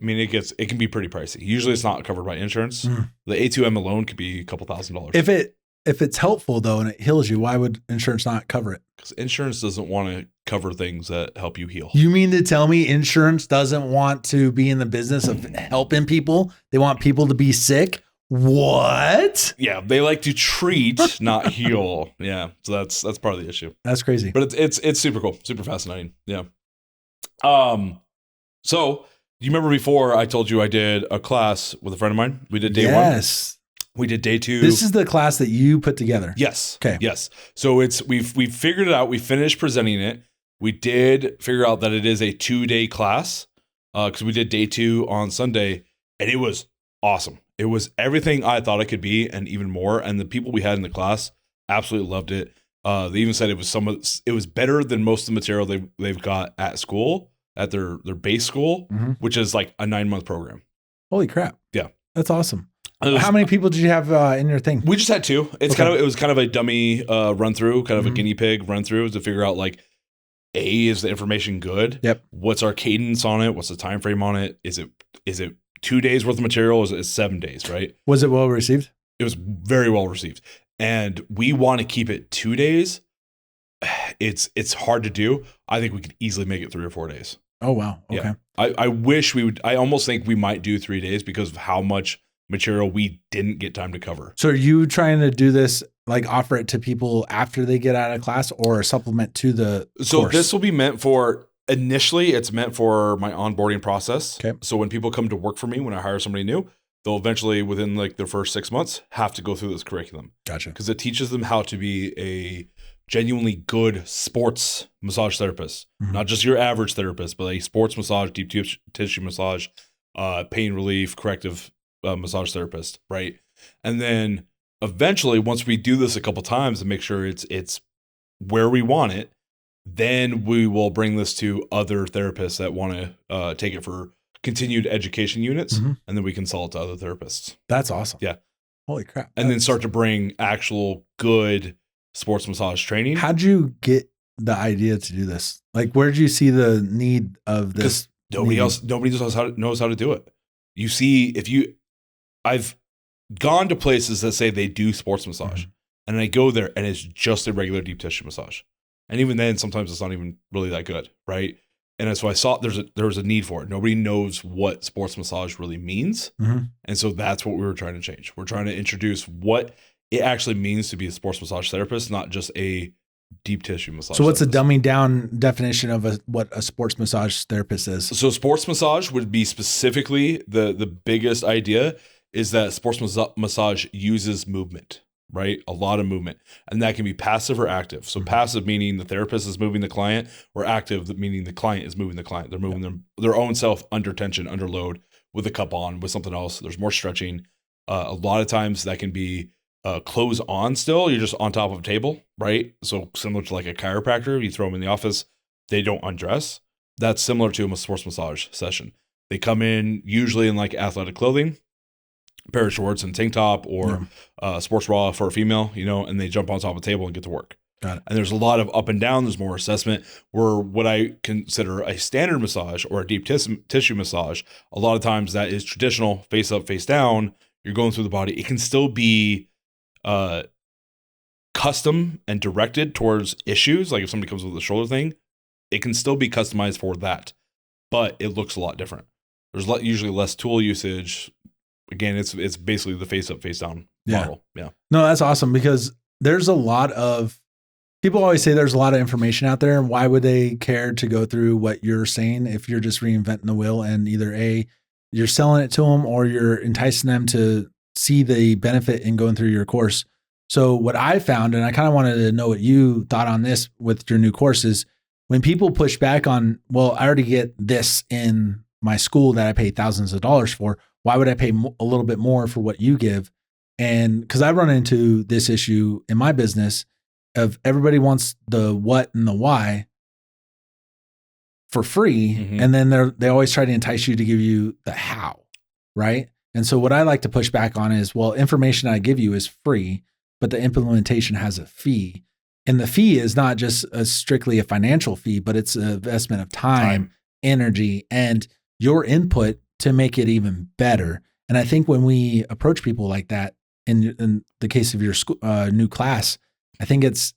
I mean, it can be pretty pricey. Usually it's not covered by insurance. The A2M alone could be a couple $1,000s. If it's helpful though and it heals you, why would insurance not cover it? Because insurance doesn't want to cover things that help you heal. You mean to tell me insurance doesn't want to be in the business of helping people? They want people to be sick? What? Yeah, they like to treat, not heal. Yeah, so that's part of the issue. That's crazy. But it's super cool, super fascinating. Yeah. So you remember before I told you I did a class with a friend of mine? We did day 1. Yes. We did day 2. This is the class that you put together. Yes. Okay. Yes. So we've figured it out. We finished presenting it. We did figure out that it is a 2-day class because we did day 2 on Sunday, and it was awesome. It was everything I thought it could be and even more. And the people we had in the class absolutely loved it. They even said it was better than most of the material they've got at school, at their base school, which is like a 9-month program. Holy crap. Yeah. That's awesome. How many people did you have in your thing? We just had 2. It was kind of a dummy run through, kind of a guinea pig run through to figure out like, is the information good? Yep. What's our cadence on it? What's the time frame on it? Is it 2 days worth of material? Is it 7 days? Right? Was it well received? It was very well received, and we want to keep it 2 days. It's hard to do. I think we could easily make it 3 or 4 days. Oh wow. Okay. Yeah. I wish we would. I almost think we might do 3 days because of how much material we didn't get time to cover. So are you trying to do this, like offer it to people after they get out of class, or a supplement to the course? This will be meant for, initially it's meant for my onboarding process. Okay. So when people come to work for me, when I hire somebody new, they'll eventually within like their first 6 months have to go through this curriculum. Gotcha. Because it teaches them how to be a genuinely good sports massage therapist, not just your average therapist, but a sports massage, deep tissue massage, pain relief, corrective massage therapist, right? And then eventually, once we do this a couple times and make sure it's where we want it, then we will bring this to other therapists that want to take it for continued education units, Mhm. and then we consult to other therapists. That's awesome. Yeah. Holy crap. And then start to bring actual good sports massage training. How'd you get the idea to do this? Like, where did you see the need of this? Nobody knows how to do it. You see, I've gone to places that say they do sports massage, and I go there and it's just a regular deep tissue massage. And even then, sometimes it's not even really that good, right? And so I saw there was a need for it. Nobody knows what sports massage really means. And so that's what we were trying to change. We're trying to introduce what it actually means to be a sports massage therapist, not just a deep tissue massage. So what's therapist. a dumbing down definition of what a sports massage therapist is? So sports massage would be specifically the biggest idea is that sports massage uses movement, right? A lot of movement. And that can be passive or active. So passive meaning the therapist is moving the client, or active meaning the client is moving the client. They're moving their own self under tension, under load, with a cup on, with something else. There's more stretching. A lot of times that can be clothes on still. You're just on top of a table, right? So similar to like a chiropractor, you throw them in the office, they don't undress. That's similar to a sports massage session. They come in usually in like athletic clothing, pair of shorts and tank top, or sports bra for a female, and they jump on top of the table and get to work. Got it. And there's a lot of up and down. There's more assessment. Where what I consider a standard massage or a deep tissue massage, a lot of times that is traditional, face up, face down. You're going through the body. It can still be custom and directed towards issues. Like if somebody comes with a shoulder thing, it can still be customized for that, but it looks a lot different. There's usually less tool usage. Again, it's basically the face up, face down model. Yeah. No, that's awesome, because there's a lot of people always say there's a lot of information out there, and why would they care to go through what you're saying if you're just reinventing the wheel, and either you're selling it to them or you're enticing them to see the benefit in going through your course. So what I found, and I kind of wanted to know what you thought on this with your new course, is when people push back on, well, I already get this in my school that I pay thousands of dollars for. Why would I pay a little bit more for what you give? And because I run into this issue in my business of everybody wants the what and the why for free. And then they always try to entice you to give you the how, right? And so what I like to push back on is, well, information I give you is free, but the implementation has a fee. And the fee is not just strictly a financial fee, but it's an investment of time, energy, and your input to make it even better. And I think when we approach people like that, in the case of your school, new class, I think it's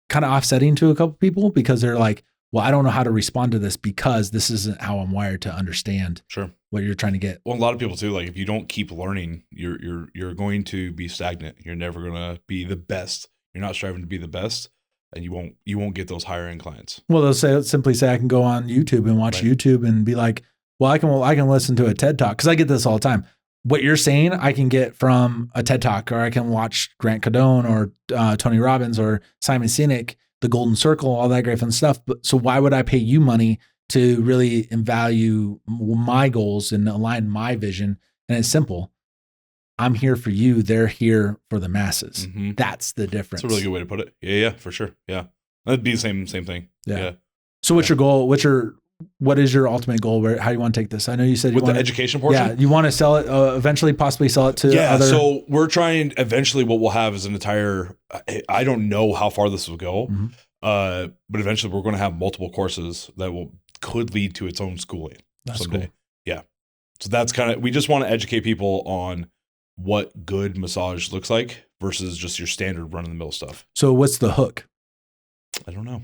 kind of offsetting to a couple people, because they're like, well, I don't know how to respond to this because this isn't how I'm wired to understand what you're trying to get. Well, a lot of people too, like if you don't keep learning, you're going to be stagnant. You're never going to be the best. You're not striving to be the best, and you won't get those higher end clients. Well, they'll simply say, I can go on YouTube and watch YouTube and be like, well, I can listen to a TED Talk, because I get this all the time. What you're saying, I can get from a TED Talk, or I can watch Grant Cardone or Tony Robbins or Simon Sinek, The Golden Circle, all that great fun stuff. But so why would I pay you money to really value my goals and align my vision? And it's simple. I'm here for you. They're here for the masses. That's the difference. That's a really good way to put it. Yeah, for sure. Yeah. That'd be the same thing. Yeah. So what's your goal? What is your ultimate goal? How do you want to take this? I know you said with the education portion. Yeah, you want to sell it eventually, possibly sell it to other. So we're trying. Eventually, what we'll have is an entire. I don't know how far this will go, but eventually we're going to have multiple courses that could lead to its own schooling someday. Cool. Yeah. So that's kind of. We just want to educate people on what good massage looks like versus just your standard run of the mill stuff. So what's the hook? I don't know.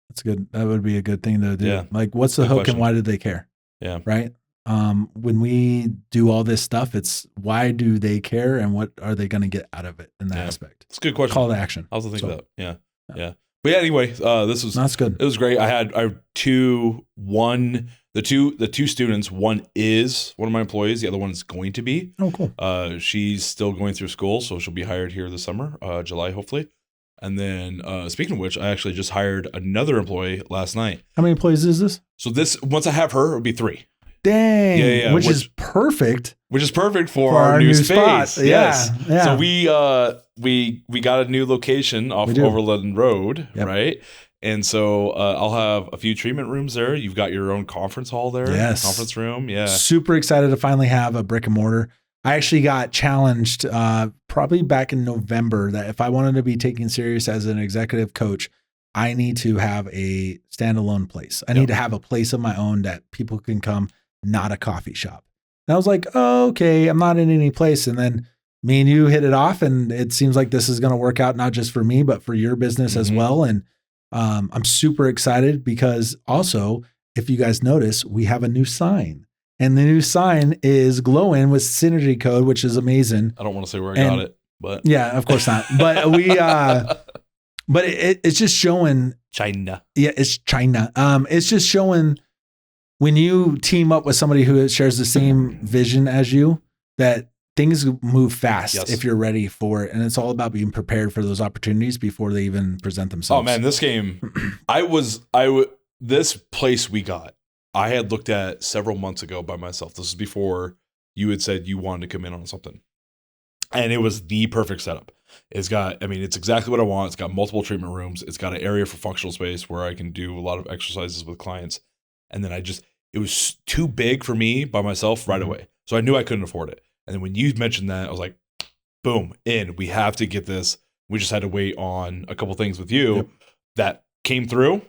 That's good. That would be a good thing to do. Yeah. Like, what's the hook question. And why did they care? Yeah. Right. When we do all this stuff, it's why do they care and what are they going to get out of it in that aspect? It's a good question. Call to action. I also think that. Yeah. But yeah, anyway, that's good. It was great. I had the two students. One is one of my employees. The other one is going to be. Oh, cool. She's still going through school, so she'll be hired here this summer, July, hopefully. And then, speaking of which, I actually just hired another employee last night. How many employees is this? So once I have her, it'll be 3. Dang. Yeah. Which is perfect. Which is perfect for our new space. Spot. Yes. Yeah. So we got a new location off Overland Road, right? And so I'll have a few treatment rooms there. You've got your own conference hall there. Yes. Conference room. Yeah. Super excited to finally have a brick and mortar. I actually got challenged probably back in November that if I wanted to be taken serious as an executive coach, I need to have a standalone place. I need to have a place of my own that people can come, not a coffee shop. And I was like, oh, okay, I'm not in any place. And then me and you hit it off, and it seems like this is going to work out not just for me, but for your business as well. And I'm super excited because also, if you guys notice, we have a new sign. And the new sign is glowing with Synergy code, which is amazing. I don't want to say where I got it, but yeah, of course not. But but it's just showing China. Yeah, it's China. It's just showing when you team up with somebody who shares the same vision as you, that things move fast if you're ready for it. And it's all about being prepared for those opportunities before they even present themselves. Oh man, this game, this place we got, I had looked at several months ago by myself. This is before you had said you wanted to come in on something. And it was the perfect setup. It's exactly what I want. It's got multiple treatment rooms. It's got an area for functional space where I can do a lot of exercises with clients. And then it was too big for me by myself right away. So I knew I couldn't afford it. And then when you mentioned that, I was like, boom, we have to get this. We just had to wait on a couple things with you that came through,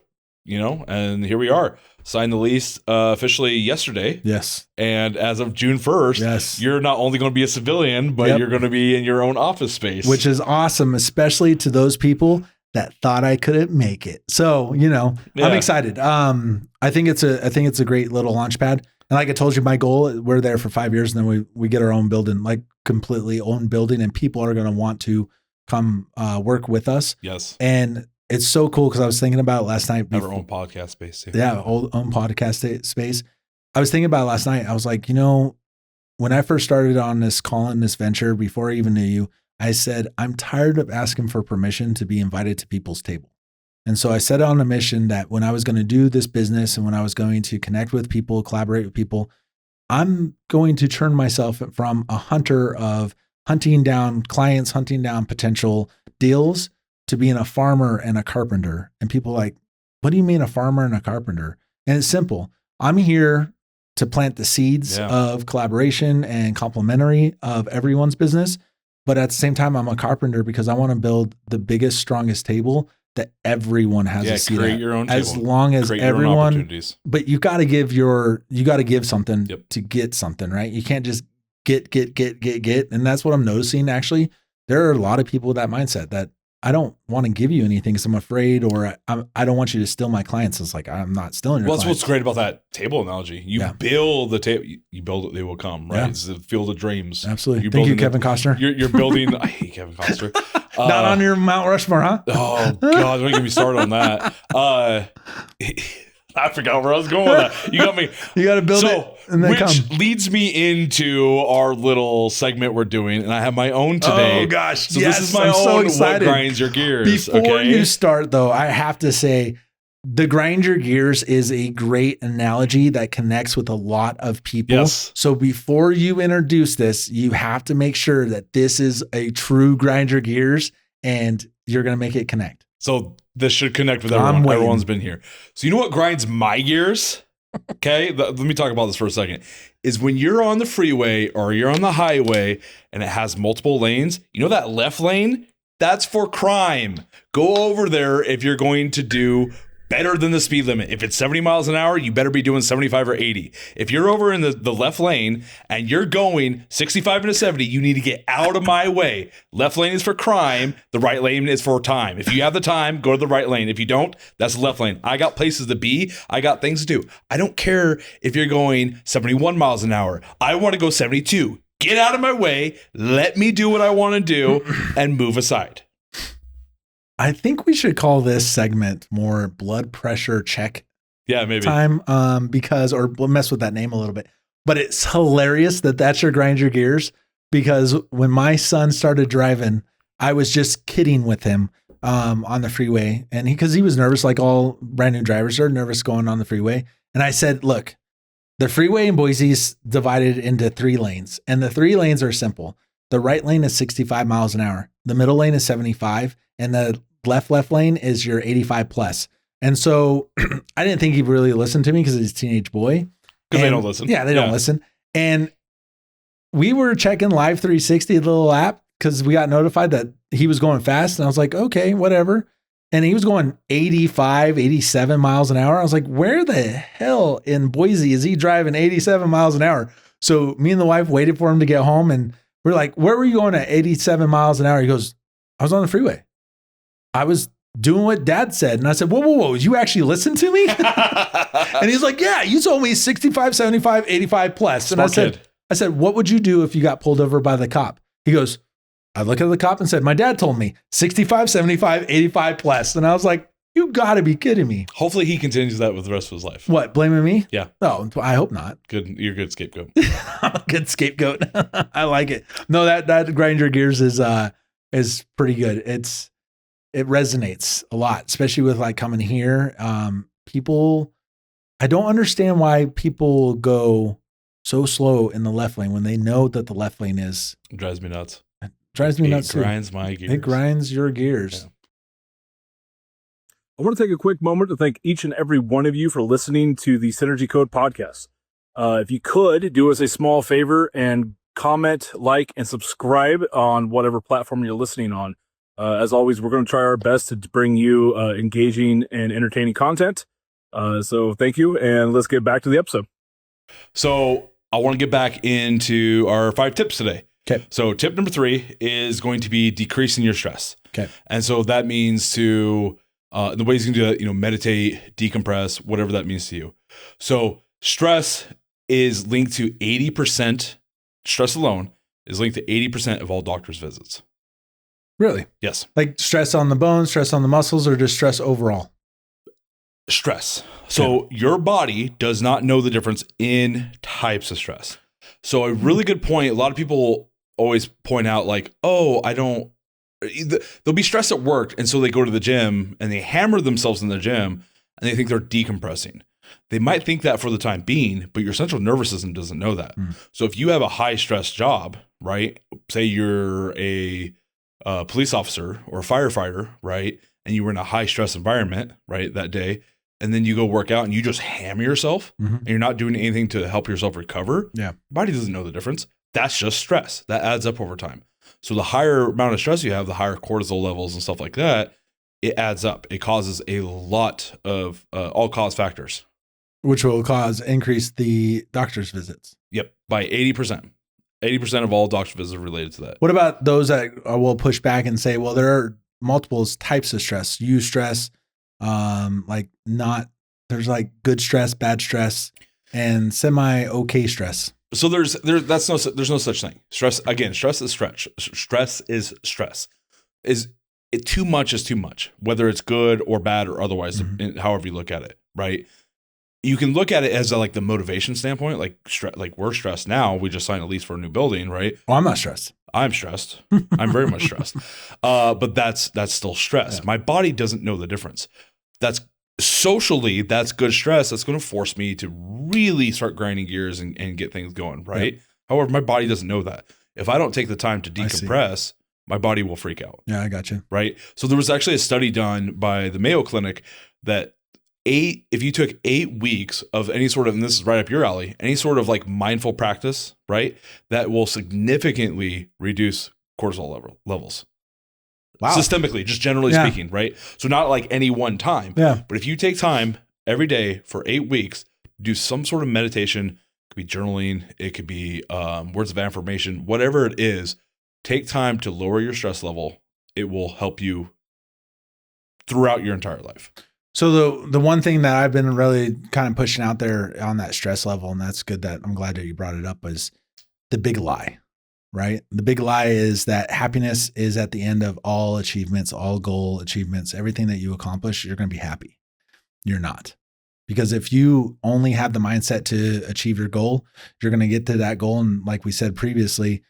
and here we are. Signed the lease officially yesterday. Yes. And as of June 1st, you're not only going to be a civilian, but you're going to be in your own office space. Which is awesome, especially to those people that thought I couldn't make it. So, I'm excited. I think it's a great little launch pad. And like I told you, my goal, we're there for 5 years and then we get our own building, like completely own building, and people are going to want to come work with us. Yes. And it's so cool because I was thinking about it last night. Have our own podcast space too. Yeah, own podcast space. I was thinking about it last night. I was like, when I first started on this venture, before I even knew you, I said, I'm tired of asking for permission to be invited to people's table. And so I set on a mission that when I was going to do this business and when I was going to connect with people, collaborate with people, I'm going to turn myself from a hunter of hunting down clients, hunting down potential deals, to being a farmer and a carpenter. And people are like, what do you mean a farmer and a carpenter? And it's simple. I'm here to plant the seeds of collaboration and complementary of everyone's business. But at the same time, I'm a carpenter because I want to build the biggest, strongest table that everyone has a seat create at. your own as table. long as create everyone, but you got to give something to get something, right? You can't just get. And that's what I'm noticing. Actually, there are a lot of people with that mindset that I don't want to give you anything because I'm afraid, or I don't want you to steal my clients. It's like, I'm not stealing your clients. That's what's great about that table analogy. You build the table, you build it, they will come, right? It's the field of dreams. Absolutely. Thank you, Kevin Costner. You're building, I hate Kevin Costner. Not on your Mount Rushmore, huh? Oh, God, don't get me started on that. I forgot where I was going with that. You got me. You got to build it, and then which leads me into our little segment we're doing, and I have my own today. Oh gosh! So this is my own. What grinds your gears? Before you start, though, I have to say, the grind your gears is a great analogy that connects with a lot of people. Yes. So before you introduce this, you have to make sure that this is a true grind your gears, and you're going to make it connect. So this should connect with everyone. Everyone's been here. So you know what grinds my gears? Okay, let me talk about this for a second. Is when you're on the freeway or you're on the highway and it has multiple lanes, that left lane, that's for crime. Go over there if you're going to do better than the speed limit. If it's 70 miles an hour, you better be doing 75 or 80. If you're over in the left lane and you're going 65 into 70, you need to get out of my way. Left lane is for crime. The right lane is for time. If you have the time, go to the right lane. If you don't, that's the left lane. I got places to be. I got things to do. I don't care if you're going 71 miles an hour. I want to go 72. Get out of my way. Let me do what I want to do and move aside. I think we should call this segment more blood pressure check. Yeah, maybe time, because, or we'll mess with that name a little bit, but it's hilarious that that's your grind your gears, because when my son started driving, I was just kidding with him, on the freeway, and because he was nervous, like all brand new drivers are nervous going on the freeway. And I said, look, the freeway in Boise is divided into 3 lanes, and the 3 lanes are simple. the right lane is 65 miles an hour. The middle lane is 75. And the left lane is your 85 plus. And so I didn't think he'd really listen to me because he's a teenage boy. Because they don't listen. Yeah, they don't listen. And we were checking Live 360, the little app, because we got notified that he was going fast. And I was like, okay, whatever. And he was going 85, 87 miles an hour. I was like, where the hell in Boise is he driving 87 miles an hour? So me and the wife waited for him to get home. And we're like, where were you going at 87 miles an hour? He goes, I was on the freeway. I was doing what Dad said. And I said, whoa, you actually listened to me? And he's like, yeah, you told me 65, 75, 85 plus. Smart And kid. I said, what would you do if you got pulled over by the cop? He goes, I look at the cop and said, my dad told me 65, 75, 85 plus. And I was like, you gotta be kidding me. Hopefully he continues that with the rest of his life. What, blaming me? Yeah. No, I hope not. Good. You're a good scapegoat. I'm a good scapegoat. I like it. No, that grind your gears is pretty good. It resonates a lot, especially with like coming here. People, I don't understand why people go so slow in the left lane when they know that the left lane is. It drives me nuts. Drives me nuts. It grinds my gears. It grinds your gears. Yeah. I want to take a quick moment to thank each and every one of you for listening to the Synergy Code podcast. If you could do us a small favor and comment, like, and subscribe on whatever platform you're listening on. As always, we're going to try our best to bring you engaging and entertaining content. So thank you, and let's get back to the episode. So I want to get back into our 5 tips today. Okay. So tip number 3 is going to be decreasing your stress. Okay. And so that means to the ways you can do that, meditate, decompress, whatever that means to you. So stress is linked to 80%. Stress alone is linked to 80% of all doctor's visits. Really? Yes. Like stress on the bones, stress on the muscles, or just stress overall? Stress. So your body does not know the difference in types of stress. So a really good point. A lot of people always point out like, oh, they'll be stressed at work. And so they go to the gym and they hammer themselves in the gym and they think they're decompressing. They might think that for the time being, but your central nervous system doesn't know that. So if you have a high stress job, right? Say you're a police officer or a firefighter, right? And you were in a high stress environment, right? That day. And then you go work out and you just hammer yourself and you're not doing anything to help yourself recover. Yeah. Your body doesn't know the difference. That's just stress. That adds up over time. So the higher amount of stress you have, the higher cortisol levels and stuff like that, it adds up. It causes a lot of all cause factors. Which will increase the doctor's visits. Yep. By 80%. 80% of all doctor's visits are related to that. What about those that will push back and say, well, there are multiple types of stress. There's like good stress, bad stress, and semi-okay stress. So there's no such thing. Stress is stretch. Stress is stress. Too much is too much, whether it's good or bad or otherwise, however you look at it, right? You can look at it as like the motivation standpoint, like we're stressed now. We just signed a lease for a new building, right? Oh, I'm not stressed. I'm stressed. I'm very much stressed. But that's still stress. Yeah. My body doesn't know the difference. That's socially, that's good stress. That's going to force me to really start grinding gears and get things going, right? Yeah. However, my body doesn't know that. If I don't take the time to decompress, my body will freak out. Yeah, I got you. Right? So there was actually a study done by the Mayo Clinic that if you took 8 weeks of any sort of, and this is right up your alley, any sort of like mindful practice, right? That will significantly reduce cortisol levels. Wow. Systemically, just generally speaking, right? So not like any one time, but if you take time every day for 8 weeks, do some sort of meditation, it could be journaling, it could be words of affirmation, whatever it is, take time to lower your stress level. It will help you throughout your entire life. So the one thing that I've been really kind of pushing out there on that stress level, and that's good that I'm glad that you brought it up, is the big lie, right? The big lie is that happiness is at the end of all achievements, all goal achievements, everything that you accomplish, you're going to be happy. You're not. Because if you only have the mindset to achieve your goal, you're going to get to that goal. And like we said previously,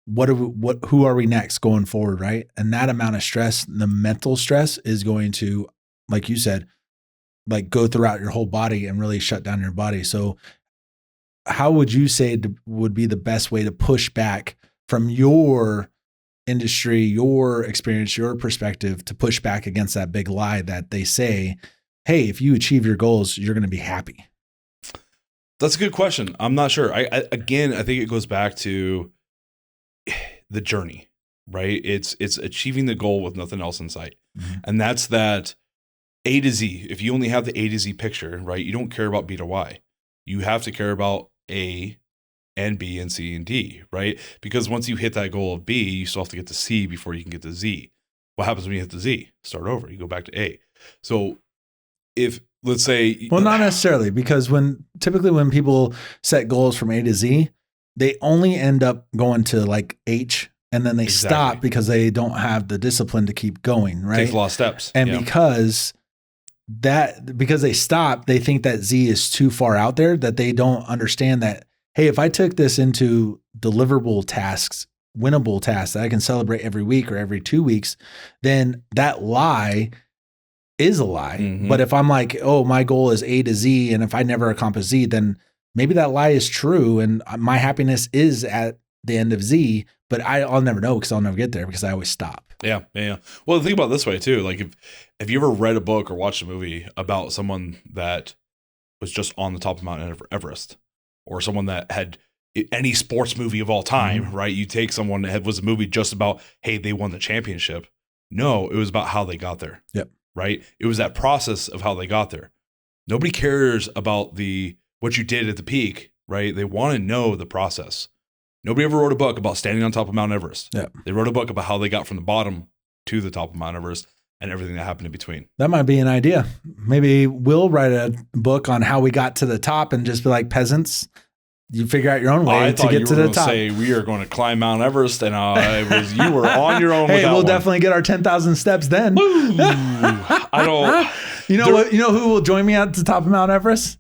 who are we next going forward, right? And that amount of stress, the mental stress is going to, like you said, like go throughout your whole body and really shut down your body. So how would you say would be the best way to push back from your industry, your experience, your perspective to push back against that big lie that they say, hey, if you achieve your goals, you're going to be happy? That's a good question. I'm not sure. I think it goes back to the journey, right? It's achieving the goal with nothing else in sight. Mm-hmm. And that's that A to Z. If you only have the A to Z picture, right, you don't care about B to Y. You have to care about A and B and C and D, right? Because once you hit that goal of B, you still have to get to C before you can get to Z. What happens when you hit the Z? Start over. You go back to A. So if, let's say... Well, not necessarily, because typically when people set goals from A to Z, they only end up going to like H, and then they stop because they don't have the discipline to keep going, right? Takes a lot of steps. And because they stop, they think that Z is too far out there, that they don't understand that, hey, if I took this into deliverable tasks, winnable tasks that I can celebrate every week or every 2 weeks, then that lie is a lie. Mm-hmm. But if I'm like, oh, my goal is A to Z, and if I never accomplish Z, then maybe that lie is true, and my happiness is at the end of Z, but I'll never know because I'll never get there because I always stop. Yeah. Well, think about it this way too. Like if you ever read a book or watched a movie about someone that was just on the top of Mount Everest, or someone that had any sports movie of all time, mm-hmm. right? You take someone that was a movie just about, hey, they won the championship. No, it was about how they got there. Yep. Right? It was that process of how they got there. Nobody cares about what you did at the peak, right? They want to know the process. Nobody ever wrote a book about standing on top of Mount Everest. Yeah. They wrote a book about how they got from the bottom to the top of Mount Everest and everything that happened in between. That might be an idea. Maybe we'll write a book on how we got to the top and just be like, peasants, you figure out your own way to get to the top. Say we are going to climb Mount Everest, and you were on your own. Hey, with that we'll one. Definitely get our 10,000 steps then. I don't. You know what? You know who will join me at the top of Mount Everest?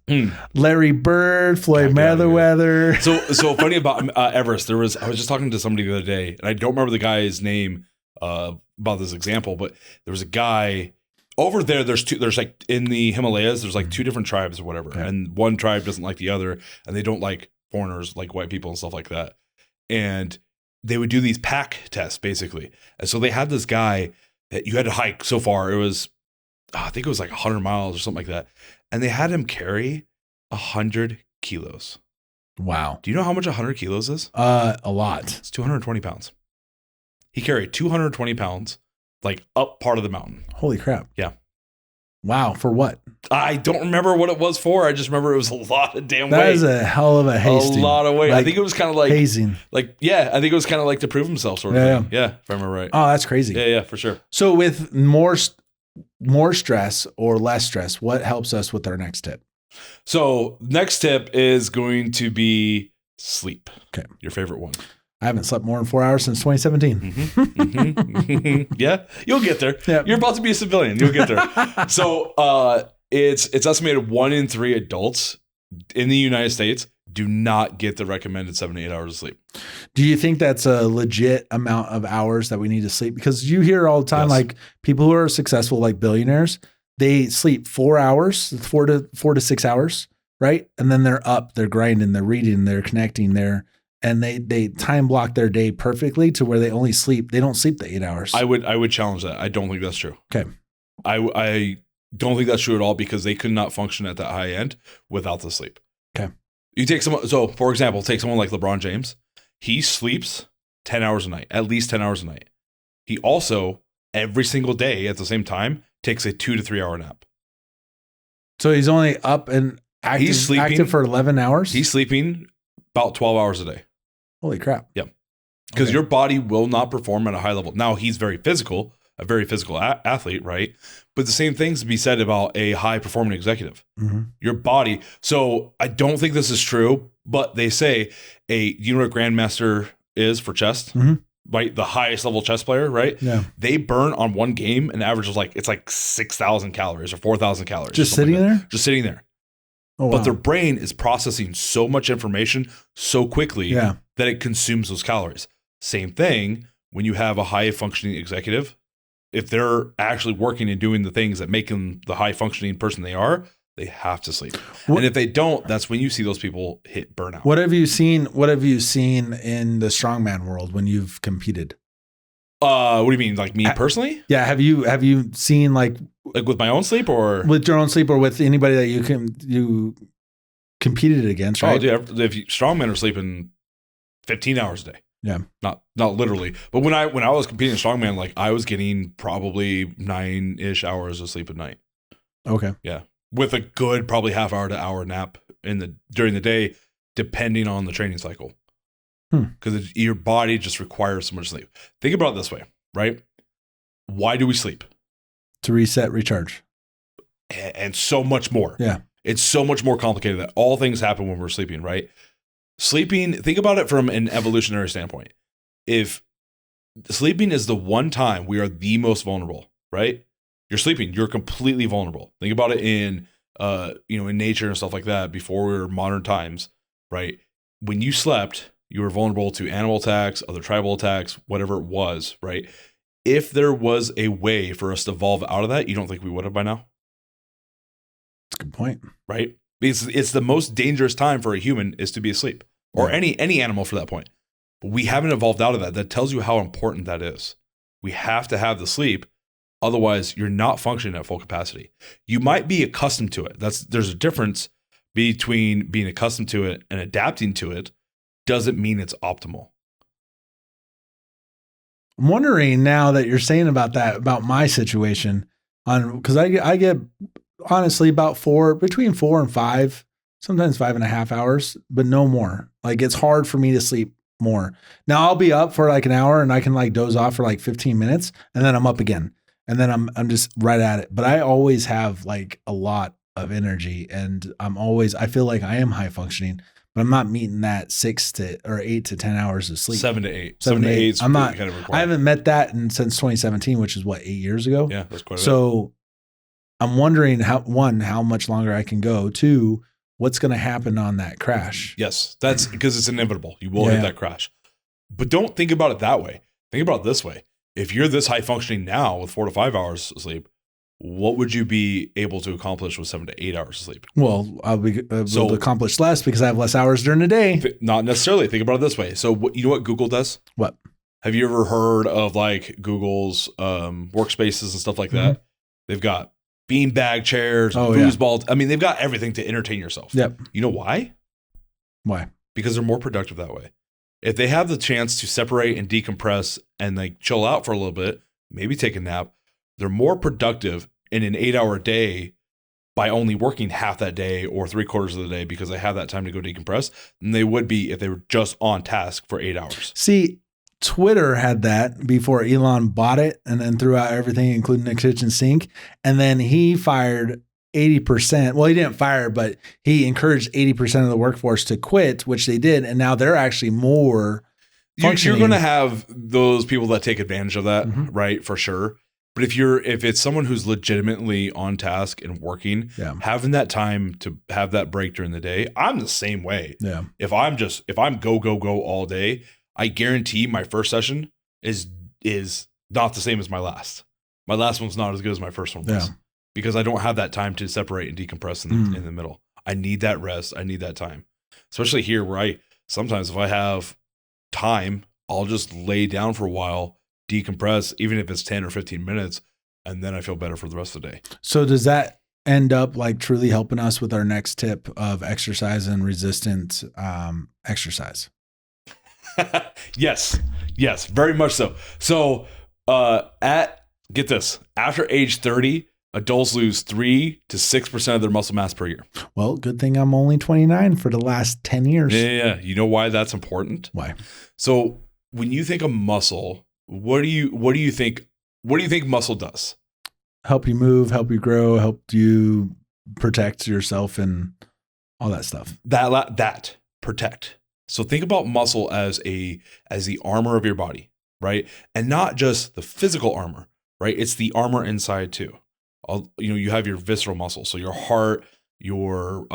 Larry Bird, Floyd Mayweather. So funny about Everest. I was just talking to somebody the other day, and I don't remember the guy's name about this example, but there was a guy. Over there, there's like in the Himalayas, there's like 2 different tribes or whatever. Okay. And one tribe doesn't like the other, and they don't like foreigners, like white people and stuff like that. And they would do these pack tests, basically. And so they had this guy that you had to hike so far. It was, I think it was like 100 miles or something like that. And they had him carry 100 kilos. Wow. Do you know how much 100 kilos is? A lot. It's 220 pounds. He carried 220 pounds, like up part of the mountain. Holy crap. Yeah. Wow. For what? I don't remember what it was for. I just remember it was a lot of damn weight. That is a hell of a hazing. A lot of weight. Like, I think it was kind of like hazing. Like, yeah, I think it was kind of like to prove himself sort of thing. Yeah, if I remember right. Oh, that's crazy. Yeah, for sure. So with more stress or less stress, what helps us with our next tip? So next tip is going to be sleep. Okay. Your favorite one. I haven't slept more than 4 hours since 2017. Mm-hmm, mm-hmm. Yeah, you'll get there. Yep. You're about to be a civilian. You'll get there. So it's estimated 1 in 3 adults in the United States do not get the recommended 7 to 8 hours of sleep. Do you think that's a legit amount of hours that we need to sleep? Because you hear all the time, like people who are successful, like billionaires, they sleep 4 hours, 4 to 6 hours, right? And then they're up, they're grinding, they're reading, they're connecting, and they time block their day perfectly to where they don't sleep the 8 hours. I would challenge that. I don't think that's true. Okay. I don't think that's true at all, because they could not function at that high end without the sleep. Okay. You take someone, so for example, take someone like LeBron James. He sleeps 10 hours a night, at least 10 hours a night. He also, every single day at the same time, takes a 2 to 3 hour nap. So he's only up and active for 11 hours? He's sleeping about 12 hours a day. Holy crap. Yep. Because your body will not perform at a high level. Now, he's very physical, a very physical athlete, right? But the same things to be said about a high performing executive. Mm-hmm. Your body. So I don't think this is true, but they say you know what grandmaster is for chess? Mm-hmm. Right? The highest level chess player, right? Yeah. They burn on one game an average of it's like 6,000 calories or 4,000 calories. Just sitting there? Just sitting there. Oh, wow. But their brain is processing so much information so quickly that it consumes those calories. Same thing when you have a high functioning executive. If they're actually working and doing the things that make them the high functioning person they are, They have to sleep. What- And if they don't, that's when you see those people hit burnout. What have you seen in the strongman world when you've competed? What do you mean? Like me personally? Yeah. Have you seen like Like with my own sleep or? with your own sleep or with anybody that you competed against, right? Oh, dude, if you, strongmen are sleeping 15 hours a day. Yeah. Not literally. But when I was competing in strongman, like I was getting probably 9-ish hours of sleep at night. Okay. Yeah. With a good probably half hour to hour nap during the day, depending on the training cycle. Because your body just requires so much sleep. Think about it this way, right? Why do we sleep? To reset, recharge. And so much more. Yeah. It's so much more complicated that all things happen when we're sleeping, right? Sleeping, think about it from an evolutionary standpoint. If sleeping is the one time we are the most vulnerable, right? You're sleeping, you're completely vulnerable. Think about it in in nature and stuff like that before we were modern times, right? When you slept, you were vulnerable to animal attacks, other tribal attacks, whatever it was, right? If there was a way for us to evolve out of that, you don't think we would have by now? That's a good point. Right? Because it's the most dangerous time for a human is to be asleep, or Yeah. any animal for that point. But we haven't evolved out of that. That tells you how important that is. We have to have the sleep. Otherwise, you're not functioning at full capacity. You might be accustomed to it. There's a difference between being accustomed to it and adapting to it. Doesn't mean it's optimal. I'm wondering now that you're saying about that, about my situation because I get honestly about between 4 and 5, sometimes 5.5 hours, but no more. Like it's hard for me to sleep more. Now I'll be up for like an hour and I can like doze off for like 15 minutes and then I'm up again. And then I'm just right at it. But I always have like a lot of energy and I feel like I am high functioning, but I'm not meeting that 8 to 10 hours of sleep. 7 to 8. 7 to 8. I'm not, kind of required. I haven't met that since 2017, which is what, 8 years ago? Yeah, that's quite a bit. So I'm wondering how much longer I can go. 2, what's going to happen on that crash? Yes, that's because it's inevitable. You will hit that crash. But don't think about it that way. Think about it this way. If you're this high functioning now with 4 to 5 hours of sleep, what would you be able to accomplish with 7 to 8 hours of sleep? Well, I'll be able to accomplish less because I have less hours during the day. Not necessarily. Think about it this way. So you know what Google does? What? Have you ever heard of like Google's workspaces and stuff like that? They've got beanbag chairs, foosballs. I mean, they've got everything to entertain yourself. Yep. You know why? Why? Because they're more productive that way. If they have the chance to separate and decompress and like chill out for a little bit, maybe take a nap, they're more productive in an 8-hour day by only working half that day or 3/4 of the day because they have that time to go decompress than they would be if they were just on task for 8 hours. See, Twitter had that before Elon bought it and then threw out everything, including the kitchen sink. And then he fired 80%. Well, he didn't fire, but he encouraged 80% of the workforce to quit, which they did. And now they're actually more functioning. You're going to have those people that take advantage of that, right? For sure. But if it's someone who's legitimately on task and working, having that time to have that break during the day, I'm the same way. Yeah. If I'm go all day, I guarantee my first session is not the same as my last. My last one's not as good as my first one was because I don't have that time to separate and decompress in the middle. I need that rest. I need that time, especially here where sometimes if I have time, I'll just lay down for a while, decompress, even if it's 10 or 15 minutes, and then I feel better for the rest of the day. So does that end up like truly helping us with our next tip of exercise and resistant exercise? Yes, very much so. So get this, after age 30, adults lose 3 to 6% of their muscle mass per year. Well, good thing I'm only 29 for the last 10 years. Yeah. You know why that's important? Why? So when you think of muscle, what do you think muscle does? Help you move, help you grow, help you protect yourself and all that stuff. That protect. So think about muscle as the armor of your body, right? And not just the physical armor, right? It's the armor inside too. You have your visceral muscle, so your heart, your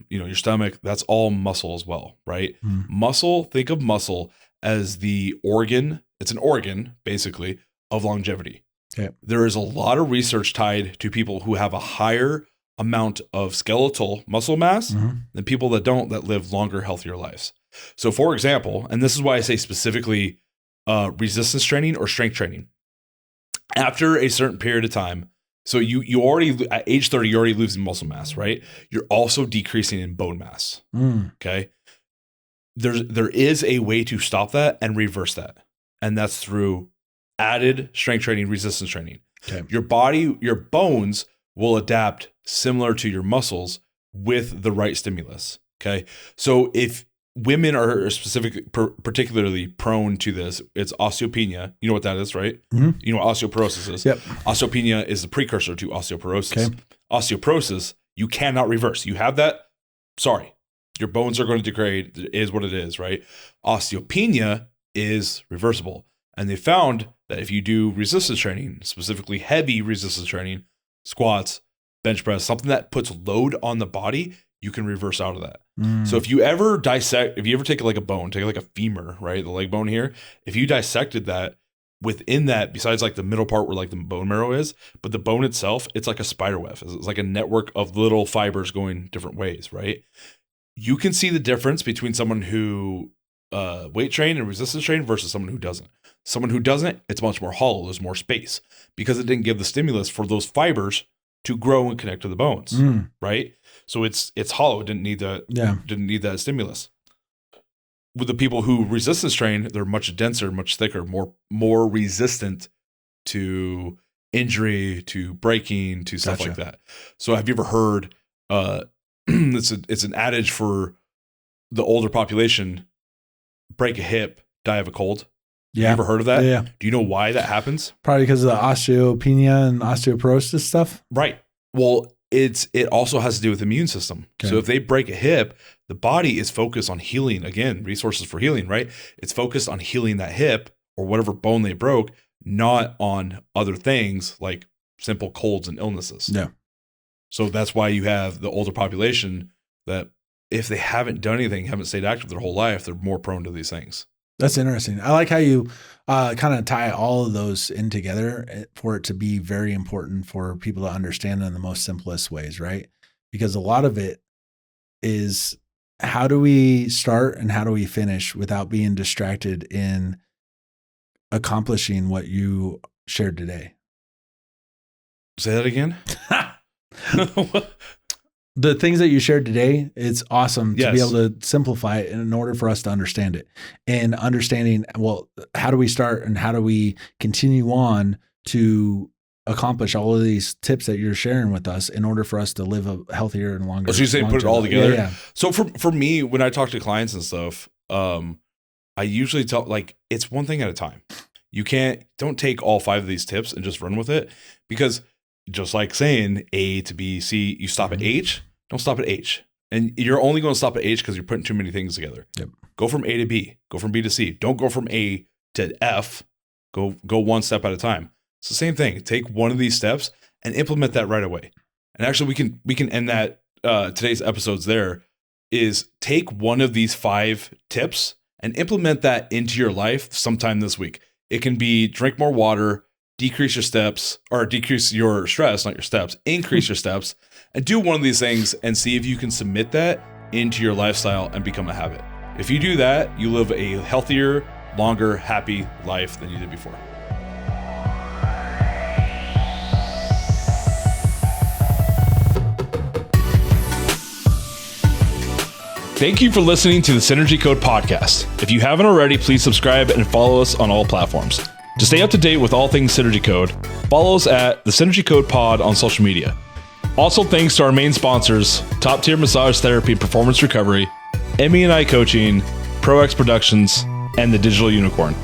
your stomach, that's all muscle as well, right? Muscle, think of muscle as the organ. It's an organ basically of longevity. Okay. There is a lot of research tied to people who have a higher amount of skeletal muscle mass than people that don't, that live longer, healthier lives. So for example, and this is why I say specifically resistance training or strength training, after a certain period of time, so you already, at age 30, you're already losing muscle mass, right? You're also decreasing in bone mass. Okay. There is a way to stop that and reverse that. And that's through added strength training, resistance training. Okay. Your body, your bones will adapt similar to your muscles with the right stimulus. Okay. So if women are particularly prone to this, it's osteopenia. You know what that is, right? You know what osteoporosis is. Yep. Osteopenia is the precursor to osteoporosis. Okay. Osteoporosis, you cannot reverse. You have that, sorry, your bones are going to degrade. It is what it is, right? Osteopenia is reversible. And they found that if you do resistance training, specifically heavy resistance training, squats, bench press, something that puts load on the body, you can reverse out of that. So if you ever take like a bone, take like a femur, right? The leg bone here. If you dissected that, within that, besides like the middle part where like the bone marrow is, but the bone itself, it's like a spider web. It's like a network of little fibers going different ways, right? You can see the difference between someone who weight train and resistance train versus someone who doesn't. Someone who doesn't, it's much more hollow. There's more space because it didn't give the stimulus for those fibers to grow and connect to the bones, right? So it's hollow. It didn't need that stimulus. With the people who resistance train, they're much denser, much thicker, more resistant to injury, to breaking, to stuff like that. So have you ever heard? It's an adage for the older population: break a hip, die of a cold. Yeah. You ever heard of that? Yeah. Do you know why that happens? Probably because of the osteopenia and osteoporosis stuff. Right. Well, it also has to do with the immune system. Okay. So if they break a hip, the body is focused on healing. Again, resources for healing, right? It's focused on healing that hip or whatever bone they broke, not on other things like simple colds and illnesses. Yeah. So that's why you have the older population that if they haven't done anything, haven't stayed active their whole life, they're more prone to these things. That's interesting. I like how you kind of tie all of those in together for it to be very important for people to understand in the most simplest ways, right? Because a lot of it is how do we start and how do we finish without being distracted in accomplishing what you shared today? Say that again. The things that you shared today, it's awesome to be Yes. able to simplify it in order for us to understand it. And understanding, well, how do we start and how do we continue on to accomplish all of these tips that you're sharing with us in order for us to live a healthier and longer. So you're saying put it all together? Yeah. So for me, when I talk to clients and stuff, I usually tell, like, it's one thing at a time. Don't take all 5 of these tips and just run with it, because just like saying A to B, C, you stop at H, don't stop at H. And you're only going to stop at H because you're putting too many things together. Yep. Go from A to B, go from B to C. Don't go from A to F. Go one step at a time. It's the same thing. Take one of these steps and implement that right away. And actually we can end that today's episodes there, is take one of these 5 tips and implement that into your life sometime this week. It can be drink more water, decrease your steps, or decrease your stress, not your steps, increase your steps, and do one of these things and see if you can submit that into your lifestyle and become a habit. If you do that, you live a healthier, longer, happy life than you did before. Thank you for listening to the Synergy Code podcast. If you haven't already, please subscribe and follow us on all platforms. To stay up to date with all things Synergy Code, follow us at the Synergy Code Pod on social media. Also, thanks to our main sponsors, Top Tier Massage Therapy and Performance Recovery, MEI Coaching, ProX Productions, and the Digital Unicorn.